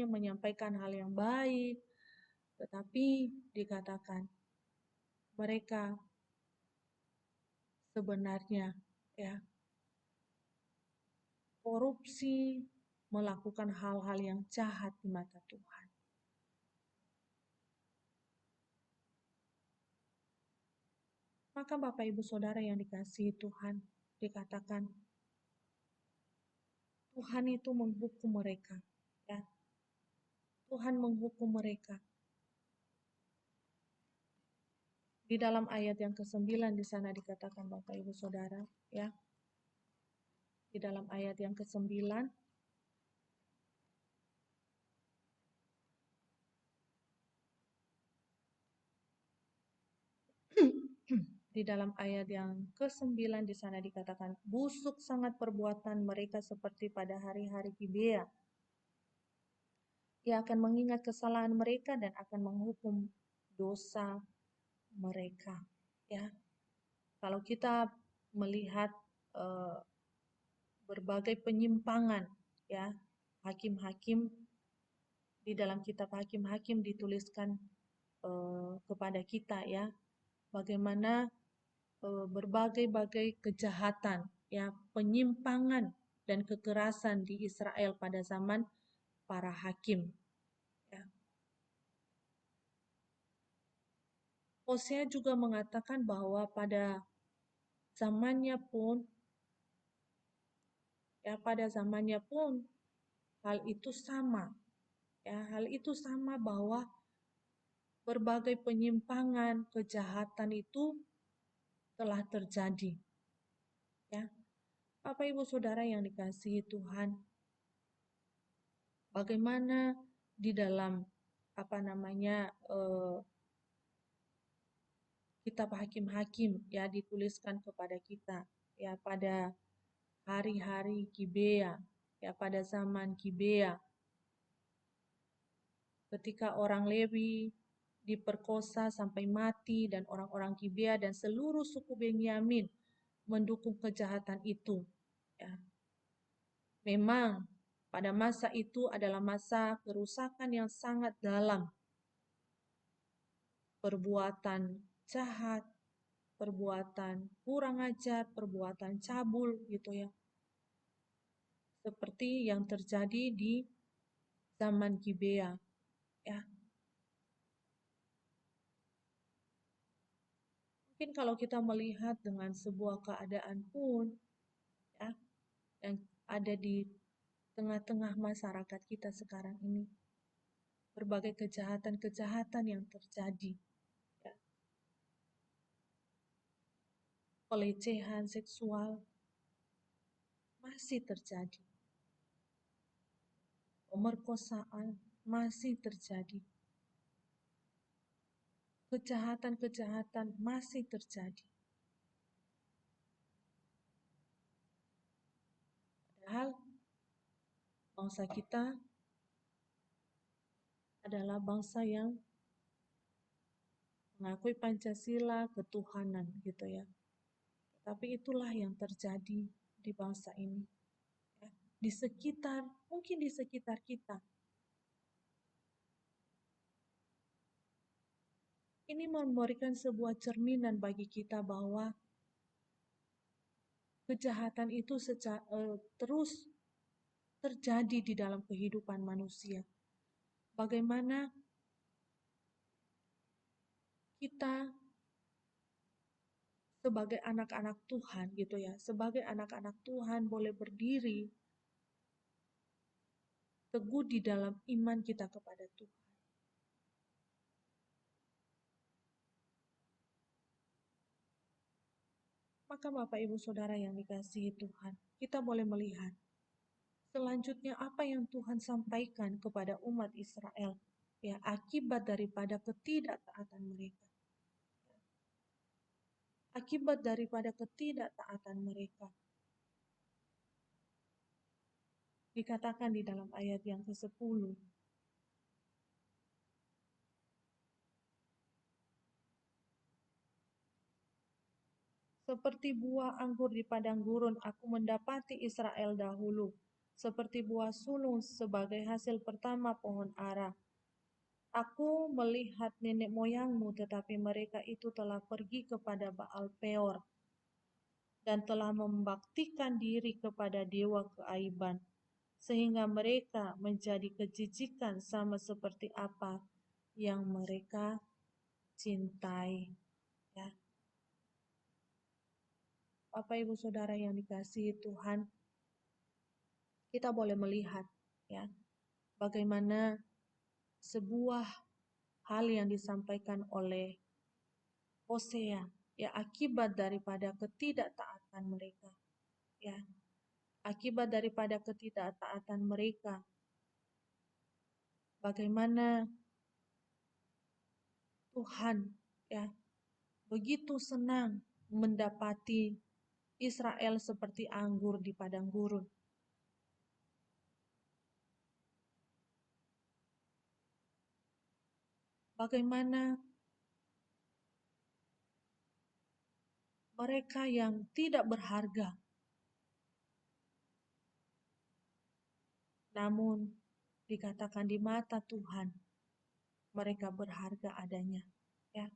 menyampaikan hal yang baik, tetapi dikatakan mereka sebenarnya, ya, korupsi, melakukan hal-hal yang jahat di mata Tuhan. Maka Bapak Ibu Saudara yang dikasihi Tuhan, dikatakan Tuhan itu menghukum mereka, ya. Tuhan menghukum mereka. Di dalam ayat yang ke-9 di sana dikatakan Bapak Ibu Saudara, ya. Di dalam ayat yang ke-9 di dalam ayat yang ke-9 di sana dikatakan, busuk sangat perbuatan mereka seperti pada hari-hari Gibea. Ia akan mengingat kesalahan mereka dan akan menghukum dosa mereka, ya. Kalau kita melihat berbagai penyimpangan, ya, hakim-hakim di dalam kitab Hakim-Hakim dituliskan kepada kita, ya, bagaimana berbagai-bagai kejahatan, ya, penyimpangan dan kekerasan di Israel pada zaman para hakim. Ya. Hosea juga mengatakan bahwa pada zamannya pun, hal itu sama. Ya, hal itu sama bahwa berbagai penyimpangan, kejahatan itu telah terjadi. Ya, Bapak Ibu Saudara yang dikasihi Tuhan, bagaimana di dalam kitab Hakim-Hakim ya dituliskan kepada kita ya pada hari-hari Gibea, ya pada zaman Gibea, ketika orang Lewi diperkosa sampai mati dan orang-orang Gibea dan seluruh suku Benyamin mendukung kejahatan itu. Ya. Memang pada masa itu adalah masa kerusakan yang sangat dalam. Perbuatan jahat, perbuatan kurang ajar, perbuatan cabul gitu ya. Seperti yang terjadi di zaman Gibea. Ya. Mungkin kalau kita melihat dengan sebuah keadaan pun ya yang ada di tengah-tengah masyarakat kita sekarang ini, berbagai kejahatan-kejahatan yang terjadi, ya. Pelecehan seksual masih terjadi, pemerkosaan masih terjadi, kejahatan-kejahatan masih terjadi. Padahal bangsa kita adalah bangsa yang mengakui Pancasila ketuhanan gitu ya. Tapi itulah yang terjadi di bangsa ini. Ya. Mungkin di sekitar kita. Ini memberikan sebuah cerminan bagi kita bahwa kejahatan itu terus terjadi di dalam kehidupan manusia. Bagaimana kita sebagai anak-anak Tuhan gitu ya, sebagai anak-anak Tuhan boleh berdiri teguh di dalam iman kita kepada Tuhan. Maka Bapak Ibu Saudara yang dikasihi Tuhan, kita boleh melihat selanjutnya apa yang Tuhan sampaikan kepada umat Israel, ya, akibat daripada ketidaktaatan mereka. Akibat daripada ketidaktaatan mereka. Dikatakan di dalam ayat yang ke-10. Seperti buah anggur di padang gurun, aku mendapati Israel dahulu. Seperti buah sulung sebagai hasil pertama pohon ara. Aku melihat nenek moyangmu, tetapi mereka itu telah pergi kepada Baal Peor dan telah membaktikan diri kepada dewa keaiban, sehingga mereka menjadi kejijikan sama seperti apa yang mereka cintai. Ya. Bapak Ibu Saudara yang dikasihi Tuhan, kita boleh melihat ya bagaimana sebuah hal yang disampaikan oleh Hosea ya akibat daripada ketidaktaatan mereka. Ya, akibat daripada ketidaktaatan mereka. Bagaimana Tuhan ya begitu senang mendapati Israel seperti anggur di padang gurun. Bagaimana mereka yang tidak berharga, namun dikatakan di mata Tuhan mereka berharga adanya. Ya,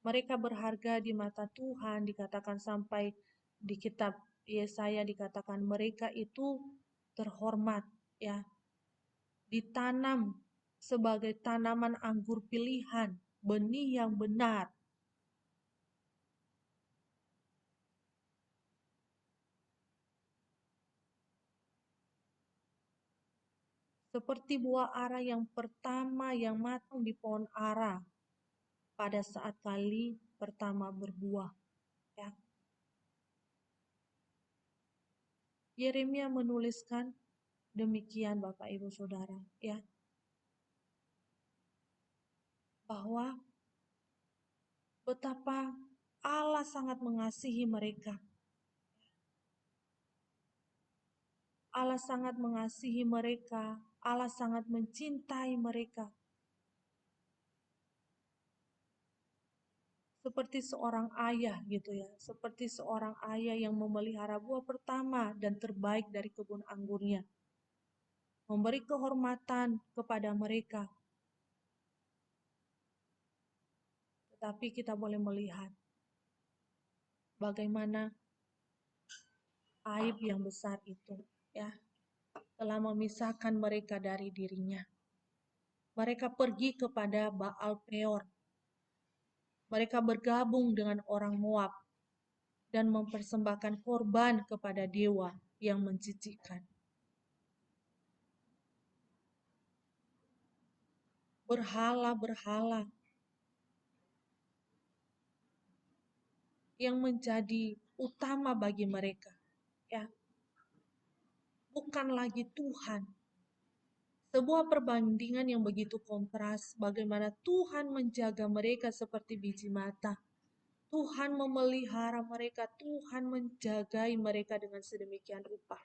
mereka berharga di mata Tuhan, dikatakan sampai di kitab Yesaya dikatakan mereka itu terhormat, ya. ditanam sebagai tanaman anggur pilihan, benih yang benar. Seperti buah ara yang pertama yang matang di pohon ara pada saat kali pertama berbuah. Ya. Yeremia menuliskan demikian Bapak Ibu Saudara, ya, bahwa betapa Allah sangat mengasihi mereka. Allah sangat mengasihi mereka, Allah sangat mencintai mereka. Seperti seorang ayah gitu ya, seperti seorang ayah yang memelihara buah pertama dan terbaik dari kebun anggurnya. Memberi kehormatan kepada mereka. Tetapi kita boleh melihat bagaimana aib yang besar itu, ya, telah memisahkan mereka dari dirinya. Mereka pergi kepada Baal Peor. Mereka bergabung dengan orang Moab dan mempersembahkan korban kepada dewa yang menjijikkan. Berhala-berhala yang menjadi utama bagi mereka, ya, bukan lagi Tuhan. Sebuah perbandingan yang begitu kontras, bagaimana Tuhan menjaga mereka seperti biji mata. Tuhan memelihara mereka, Tuhan menjagai mereka dengan sedemikian rupa.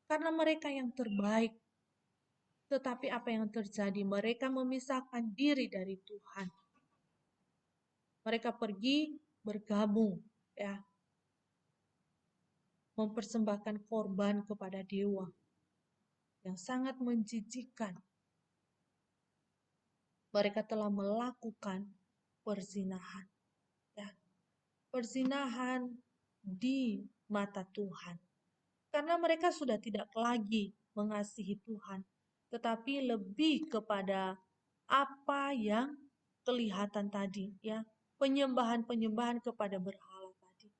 Karena mereka yang terbaik. Tetapi apa yang terjadi? Mereka memisahkan diri dari Tuhan. Mereka pergi bergabung, ya, mempersembahkan korban kepada dewa yang sangat menjijikkan. Mereka telah melakukan perzinahan, ya, perzinahan di mata Tuhan. Karena mereka sudah tidak lagi mengasihi Tuhan, tetapi lebih kepada apa yang kelihatan tadi, ya, penyembahan-penyembahan kepada berhala tadi.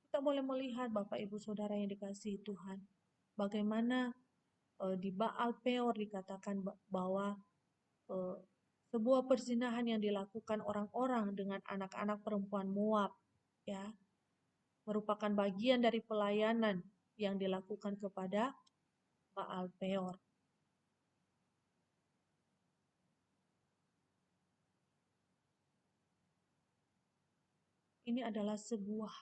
Kita boleh melihat Bapak Ibu Saudara yang dikasihi Tuhan, bagaimana di Baal Peor dikatakan bahwa sebuah perzinahan yang dilakukan orang-orang dengan anak-anak perempuan Moab, ya, merupakan bagian dari pelayanan yang dilakukan kepada Baal Peor. Ini adalah sebuah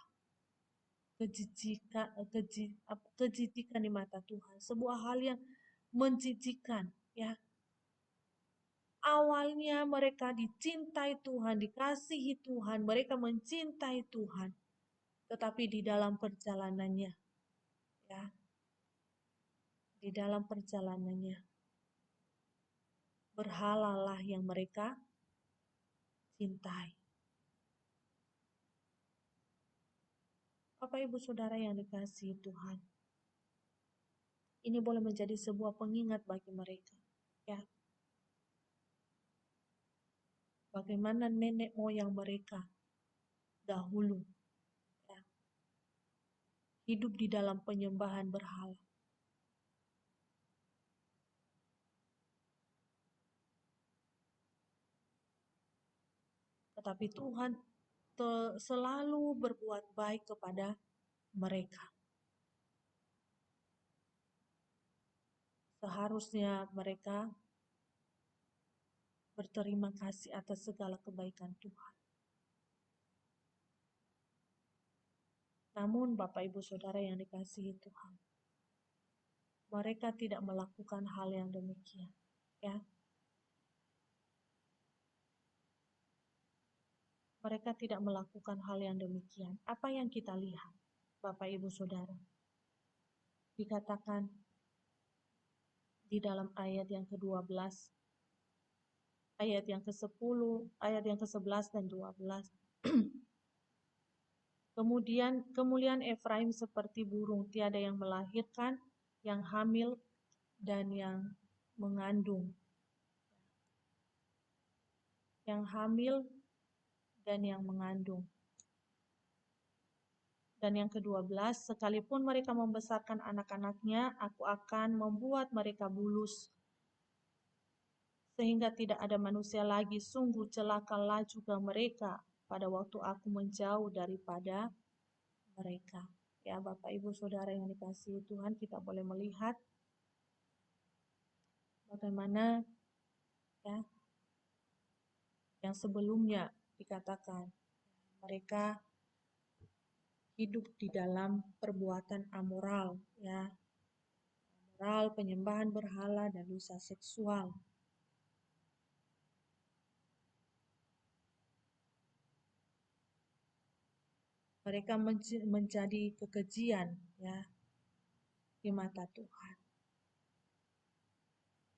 kejijikan di mata Tuhan, sebuah hal yang menjijikan, ya. Awalnya mereka dicintai Tuhan, dikasihi Tuhan, mereka mencintai Tuhan, tetapi di dalam perjalanannya, ya, di dalam perjalanannya berhalalah yang mereka cintai. Bapak Ibu Saudara yang dikasihi Tuhan, ini boleh menjadi sebuah pengingat bagi mereka, ya. Bagaimana nenek moyang mereka dahulu, ya, hidup di dalam penyembahan berhala. Tetapi Tuhan selalu berbuat baik kepada mereka. Seharusnya mereka berterima kasih atas segala kebaikan Tuhan. Namun Bapak Ibu Saudara yang dikasihi Tuhan, mereka tidak melakukan hal yang demikian, ya. Mereka tidak melakukan hal yang demikian. Apa yang kita lihat, Bapak Ibu Saudara? Dikatakan di dalam ayat yang ke-12, ayat yang ke-10, ayat yang ke-11 dan 12. Kemudian kemuliaan Efraim seperti burung, tiada yang melahirkan, yang hamil, dan yang mengandung. Yang hamil dan yang mengandung. Dan yang ke-12, sekalipun mereka membesarkan anak-anaknya, aku akan membuat mereka bulus, sehingga tidak ada manusia lagi. Sungguh celakalah juga mereka pada waktu aku menjauh daripada mereka. Ya, Bapak Ibu Saudara yang dikasihi Tuhan, kita boleh melihat bagaimana ya yang sebelumnya dikatakan mereka hidup di dalam perbuatan amoral, ya, amoral, penyembahan berhala, dan dosa seksual. Mereka menjadi kekejian, ya, di mata Tuhan,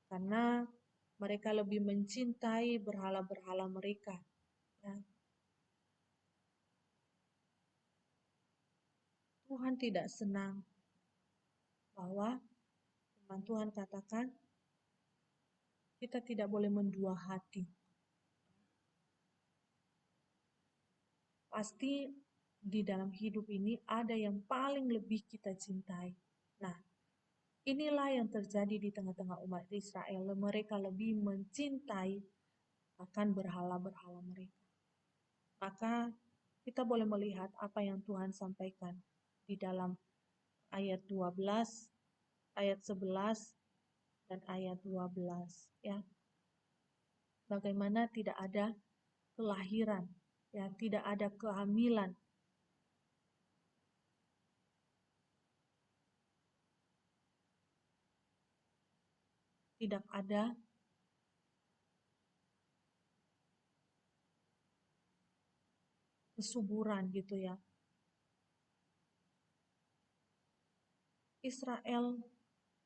karena mereka lebih mencintai berhala-berhala mereka. Ya. Tuhan tidak senang bahwa firman Tuhan katakan kita tidak boleh mendua hati. Pasti di dalam hidup ini ada yang paling lebih kita cintai. Nah, inilah yang terjadi di tengah-tengah umat Israel. Mereka lebih mencintai akan berhala-berhala mereka. Maka kita boleh melihat apa yang Tuhan sampaikan di dalam ayat 12, ayat 11, dan ayat 12. Ya. Bagaimana tidak ada kelahiran, ya, tidak ada kehamilan. Tidak ada kesuburan gitu ya. Israel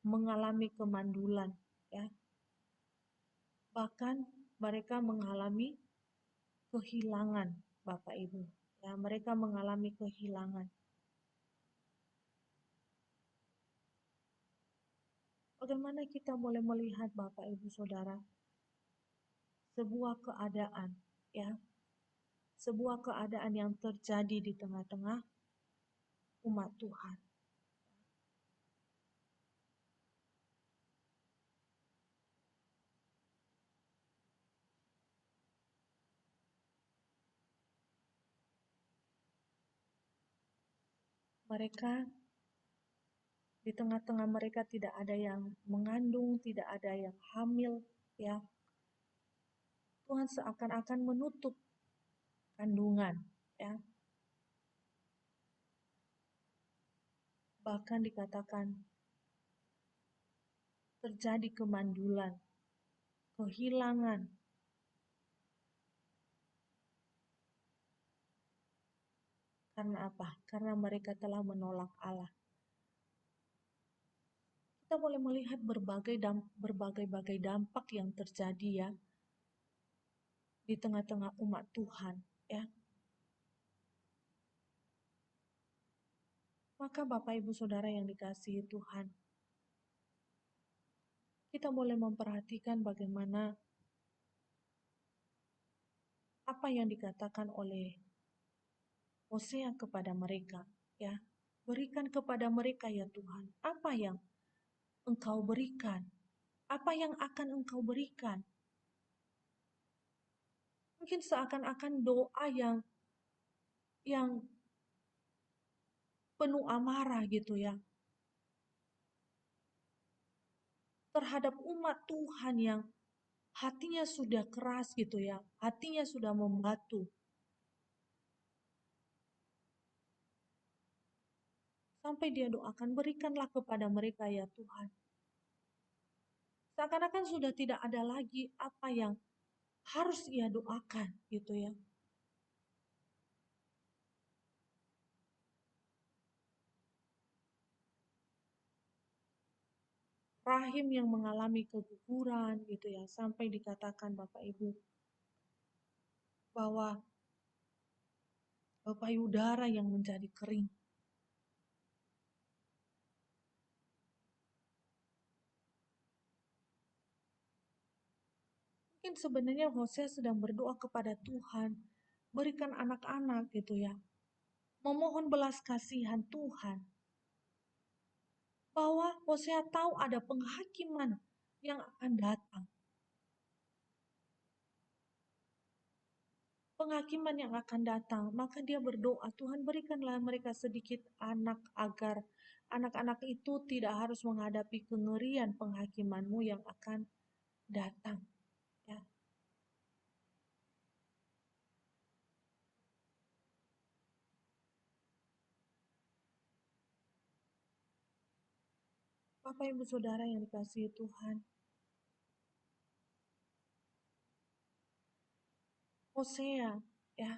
mengalami kemandulan, ya. Bahkan mereka mengalami kehilangan, Bapak Ibu. Ya, mereka mengalami kehilangan. Bagaimana kita boleh melihat, Bapak Ibu Saudara, sebuah keadaan, ya, sebuah keadaan yang terjadi di tengah-tengah umat Tuhan. Mereka di tengah-tengah mereka tidak ada yang mengandung, tidak ada yang hamil, ya. Tuhan seakan-akan menutup kandungan, ya. Bahkan dikatakan terjadi kemandulan, kehilangan. Karena apa? Karena mereka telah menolak Allah. Kita boleh melihat berbagai dampak yang terjadi ya di tengah-tengah umat Tuhan, ya. Maka Bapak Ibu Saudara yang dikasihi Tuhan, kita boleh memperhatikan bagaimana apa yang dikatakan oleh Hosea kepada mereka, ya. Berikan kepada mereka ya Tuhan, apa yang Engkau berikan, apa yang akan Engkau berikan. Mungkin seakan-akan doa yang penuh amarah gitu ya. Terhadap umat Tuhan yang hatinya sudah keras gitu ya. Hatinya sudah membatu. Sampai dia doakan, berikanlah kepada mereka ya Tuhan. Seakan-akan sudah tidak ada lagi apa yang harus ia doakan gitu ya. Rahim yang mengalami keguguran gitu ya, sampai dikatakan Bapak Ibu bahwa payudara yang menjadi kering. Mungkin sebenarnya Hosea sedang berdoa kepada Tuhan, berikan anak-anak gitu ya. Memohon belas kasihan Tuhan. Bahwa Hosea tahu ada penghakiman yang akan datang. Penghakiman yang akan datang, maka dia berdoa, Tuhan berikanlah mereka sedikit anak agar anak-anak itu tidak harus menghadapi kengerian penghakiman-Mu yang akan datang. Ya. Bapak Ibu Saudara yang dikasihi Tuhan, Hosea ya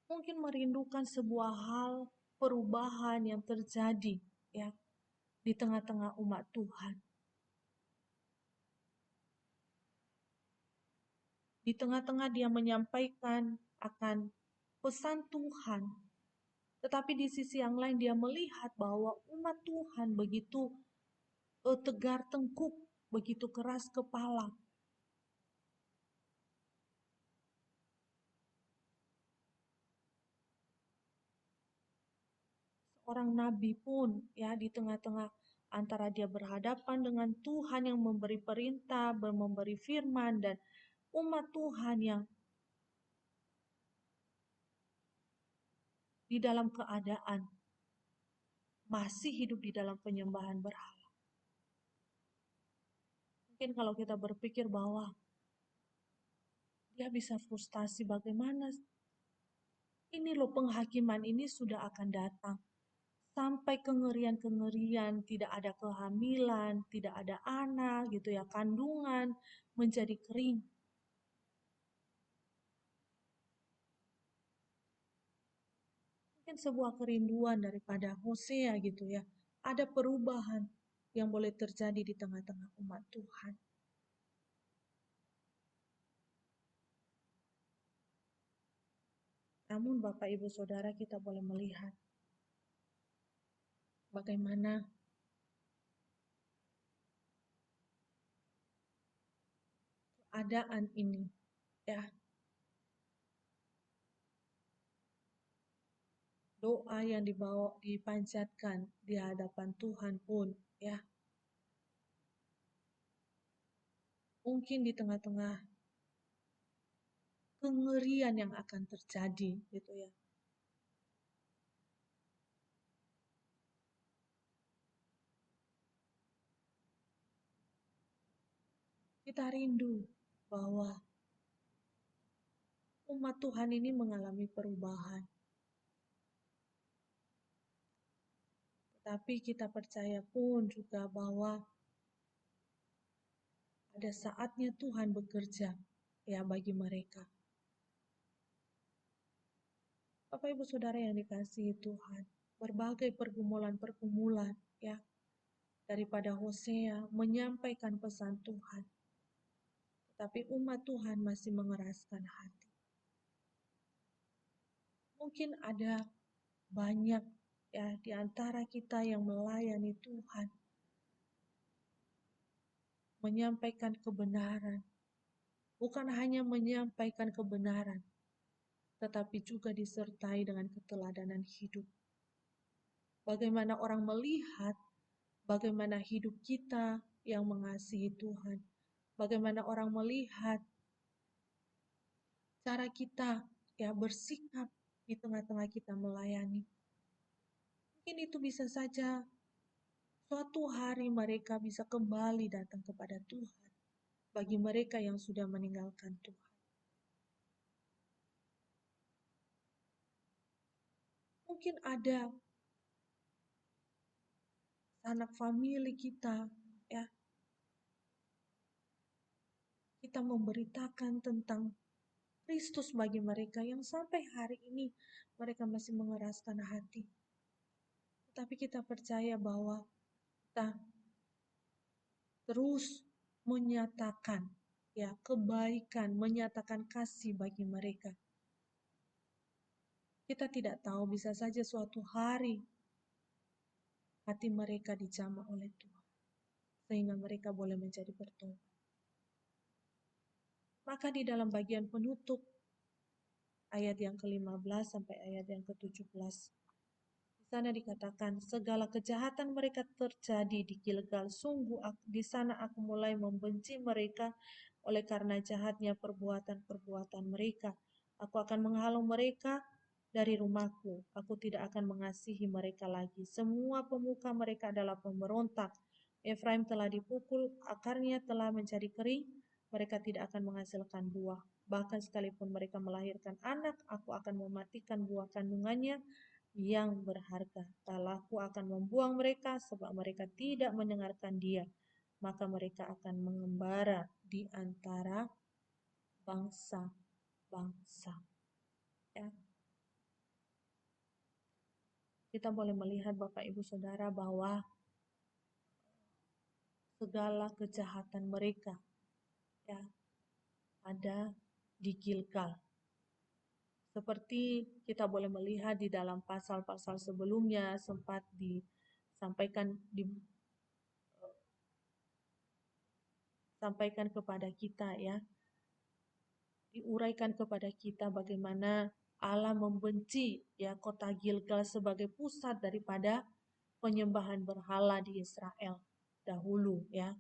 mungkin merindukan sebuah hal perubahan yang terjadi ya di tengah-tengah umat Tuhan. Di tengah-tengah dia menyampaikan akan pesan Tuhan, tetapi di sisi yang lain dia melihat bahwa umat Tuhan begitu tegar tengkuk, begitu keras kepala. Seorang nabi pun ya di tengah-tengah antara dia berhadapan dengan Tuhan yang memberi perintah, memberi firman, dan umat Tuhan yang di dalam keadaan masih hidup di dalam penyembahan berhala. Mungkin kalau kita berpikir bahwa dia bisa frustasi, bagaimana ini loh penghakiman ini sudah akan datang. Sampai kengerian-kengerian, tidak ada kehamilan, tidak ada anak gitu ya, kandungan menjadi kering. Mungkin sebuah kerinduan daripada Hosea gitu ya. Ada perubahan yang boleh terjadi di tengah-tengah umat Tuhan. Namun Bapak Ibu Saudara kita boleh melihat bagaimana keadaan ini ya. Doa yang dipanjatkan di hadapan Tuhan pun ya. Mungkin di tengah-tengah kengerian yang akan terjadi gitu ya. Kita rindu bahwa umat Tuhan ini mengalami perubahan. Tetapi kita percaya pun juga bahwa ada saatnya Tuhan bekerja ya bagi mereka. Bapak Ibu Saudara yang dikasihi Tuhan, berbagai pergumulan-pergumulan ya daripada Hosea menyampaikan pesan Tuhan. Tetapi umat Tuhan masih mengeraskan hati. Mungkin ada banyak ya di antara kita yang melayani Tuhan, menyampaikan kebenaran, bukan hanya menyampaikan kebenaran, tetapi juga disertai dengan keteladanan hidup. Bagaimana orang melihat, bagaimana hidup kita yang mengasihi Tuhan, bagaimana orang melihat cara kita ya bersikap di tengah-tengah kita melayani. Mungkin itu bisa saja suatu hari mereka bisa kembali datang kepada Tuhan bagi mereka yang sudah meninggalkan Tuhan. Mungkin ada anak famili kita ya. Kita memberitakan tentang Kristus bagi mereka yang sampai hari ini mereka masih mengeraskan hati. Tapi kita percaya bahwa kita terus menyatakan ya kebaikan, menyatakan kasih bagi mereka. Kita tidak tahu, bisa saja suatu hari hati mereka dijamah oleh Tuhan, sehingga mereka boleh menjadi bertobat. Maka di dalam bagian penutup, ayat yang ke-15 sampai ayat yang ke-17, di sana dikatakan, segala kejahatan mereka terjadi di Gilgal. Sungguh di sana aku mulai membenci mereka oleh karena jahatnya perbuatan-perbuatan mereka. Aku akan menghalau mereka dari rumahku. Aku tidak akan mengasihi mereka lagi. Semua pemuka mereka adalah pemberontak. Efraim telah dipukul, akarnya telah menjadi kering. Mereka tidak akan menghasilkan buah. Bahkan sekalipun mereka melahirkan anak, aku akan mematikan buah kandungannya yang berharga. Aku akan membuang mereka sebab mereka tidak mendengarkan dia. Maka mereka akan mengembara di antara bangsa-bangsa. Ya. Kita boleh melihat Bapak Ibu Saudara bahwa segala kejahatan mereka ya ada di Gilgal. Seperti kita boleh melihat di dalam pasal-pasal sebelumnya sempat disampaikan kepada kita ya, diuraikan kepada kita bagaimana Allah membenci ya kota Gilgal sebagai pusat daripada penyembahan berhala di Israel dahulu ya.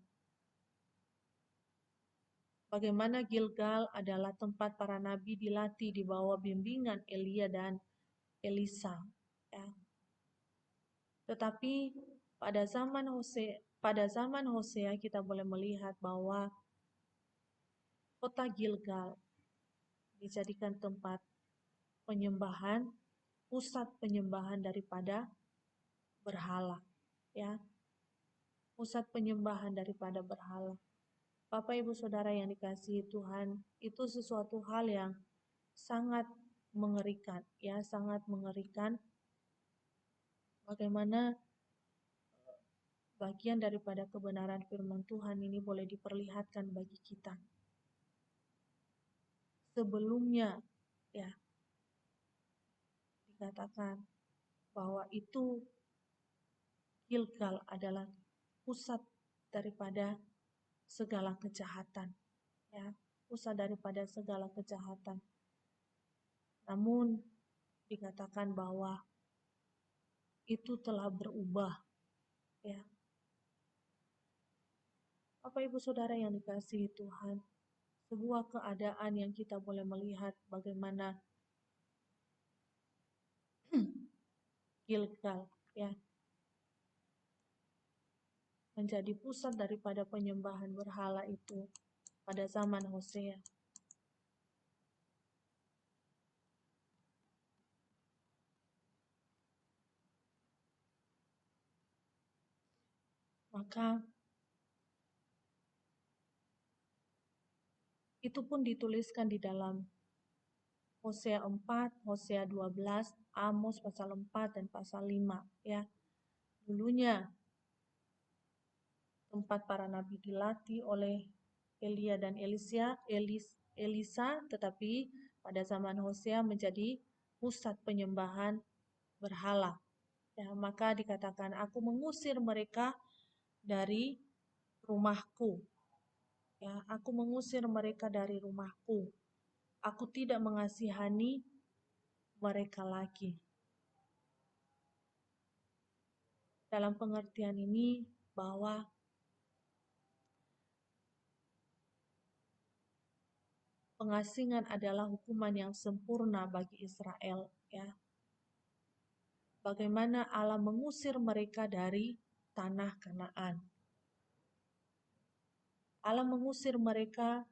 Bagaimana Gilgal adalah tempat para nabi dilatih di bawah bimbingan Elia dan Elisa ya. Tetapi pada zaman Hosea kita boleh melihat bahwa kota Gilgal dijadikan tempat penyembahan, pusat penyembahan daripada berhala ya. Pusat penyembahan daripada berhala. Bapak Ibu Saudara yang dikasihi Tuhan, itu sesuatu hal yang sangat mengerikan ya, sangat mengerikan bagaimana bagian daripada kebenaran firman Tuhan ini boleh diperlihatkan bagi kita. Sebelumnya ya dikatakan bahwa itu Gilgal adalah pusat daripada segala kejahatan ya, pusat daripada segala kejahatan. Namun dikatakan bahwa itu telah berubah ya. Bapak Ibu Saudara yang dikasihi Tuhan, sebuah keadaan yang kita boleh melihat bagaimana Gilgal ya menjadi pusat daripada penyembahan berhala itu pada zaman Hosea. Maka itu pun dituliskan di dalam Hosea 4, Hosea 12, Amos pasal 4 dan pasal 5 ya. Dulunya tempat para nabi dilatih oleh Elia dan Elisa, tetapi pada zaman Hosea menjadi pusat penyembahan berhala. Ya, maka dikatakan, aku mengusir mereka dari rumahku. Ya, aku mengusir mereka dari rumahku. Aku tidak mengasihani mereka lagi. Dalam pengertian ini bahwa pengasingan adalah hukuman yang sempurna bagi Israel, ya. Bagaimana Allah mengusir mereka dari tanah Kanaan. Allah mengusir mereka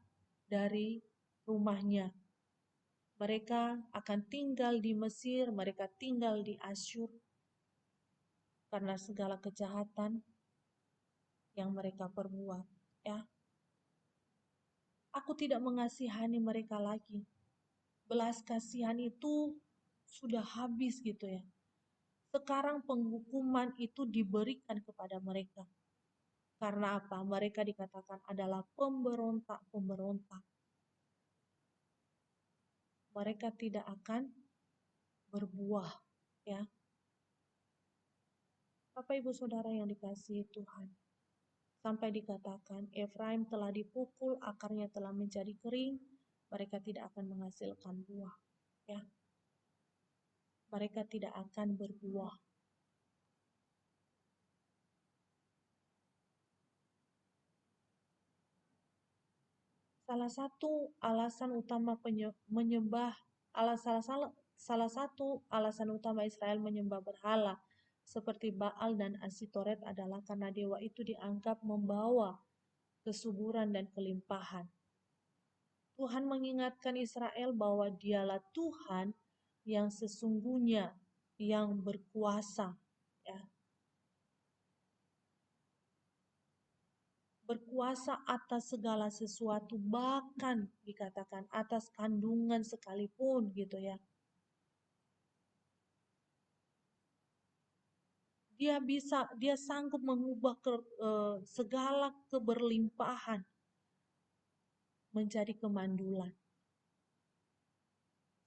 dari rumahnya. Mereka akan tinggal di Mesir, mereka tinggal di Asyur karena segala kejahatan yang mereka perbuat, ya. Aku tidak mengasihani mereka lagi. Belas kasihan itu sudah habis gitu ya. Sekarang penghukuman itu diberikan kepada mereka. Karena apa? Mereka dikatakan adalah pemberontak-pemberontak. Mereka tidak akan berbuah, ya. Bapak Ibu Saudara yang dikasihi Tuhan, sampai dikatakan Efraim telah dipukul, akarnya telah menjadi kering, mereka tidak akan menghasilkan buah. Ya, mereka tidak akan berbuah. Salah satu alasan utama salah satu alasan utama Israel menyembah berhala seperti Baal dan Asitoret adalah karena dewa itu dianggap membawa kesuburan dan kelimpahan. Tuhan mengingatkan Israel bahwa Dialah Tuhan yang sesungguhnya yang berkuasa, ya. Berkuasa atas segala sesuatu, bahkan dikatakan atas kandungan sekalipun gitu ya. Dia sanggup mengubah segala keberlimpahan menjadi kemandulan.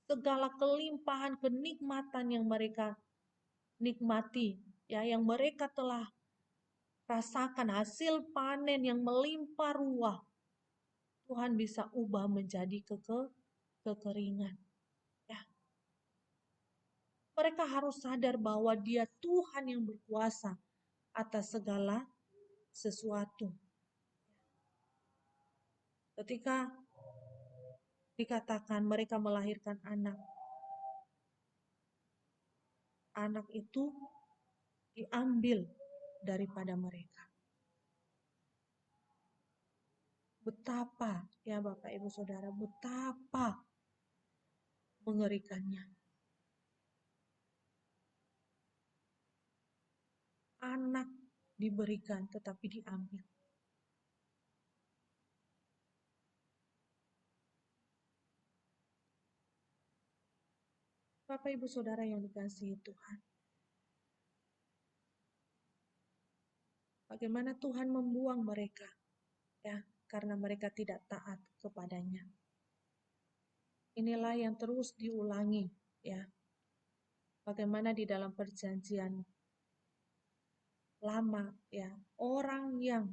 Segala kelimpahan kenikmatan yang mereka nikmati, ya, yang mereka telah rasakan hasil panen yang melimpah ruah, Tuhan bisa ubah menjadi kekeringan. Ya. Mereka harus sadar bahwa Dia Tuhan yang berkuasa atas segala sesuatu. Ketika dikatakan mereka melahirkan anak, anak itu diambil daripada mereka. Betapa, ya Bapak Ibu Saudara, betapa mengerikannya. Anak diberikan tetapi diambil. Bapak Ibu Saudara yang dikasihi Tuhan, bagaimana Tuhan membuang mereka, ya, karena mereka tidak taat kepadanya. Inilah yang terus diulangi, ya. Bagaimana di dalam perjanjian lama, ya, orang yang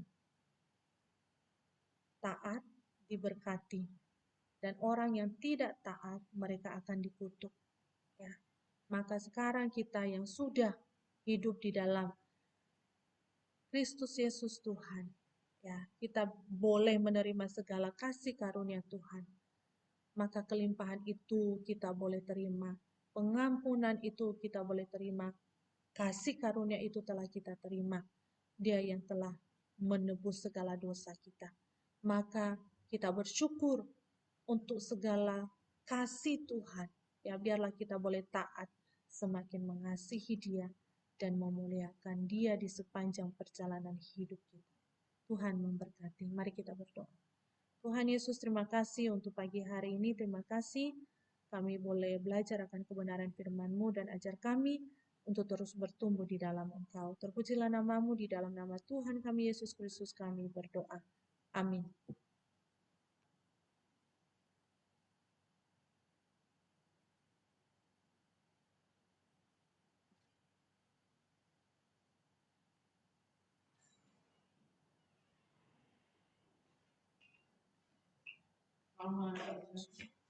taat diberkati dan orang yang tidak taat mereka akan dikutuk, ya. Maka sekarang kita yang sudah hidup di dalam Kristus Yesus Tuhan, ya, kita boleh menerima segala kasih karunia Tuhan. Maka kelimpahan itu kita boleh terima, pengampunan itu kita boleh terima, kasih karunia itu telah kita terima. Dia yang telah menebus segala dosa kita. Maka kita bersyukur untuk segala kasih Tuhan. Ya, biarlah kita boleh taat, semakin mengasihi Dia dan memuliakan Dia di sepanjang perjalanan hidup kita. Tuhan memberkati. Mari kita berdoa. Tuhan Yesus, terima kasih untuk pagi hari ini. Terima kasih kami boleh belajar akan kebenaran firman-Mu dan ajar kami untuk terus bertumbuh di dalam Engkau. Terpujilah nama-Mu, di dalam nama Tuhan kami Yesus Kristus kami berdoa. Amin. Amin.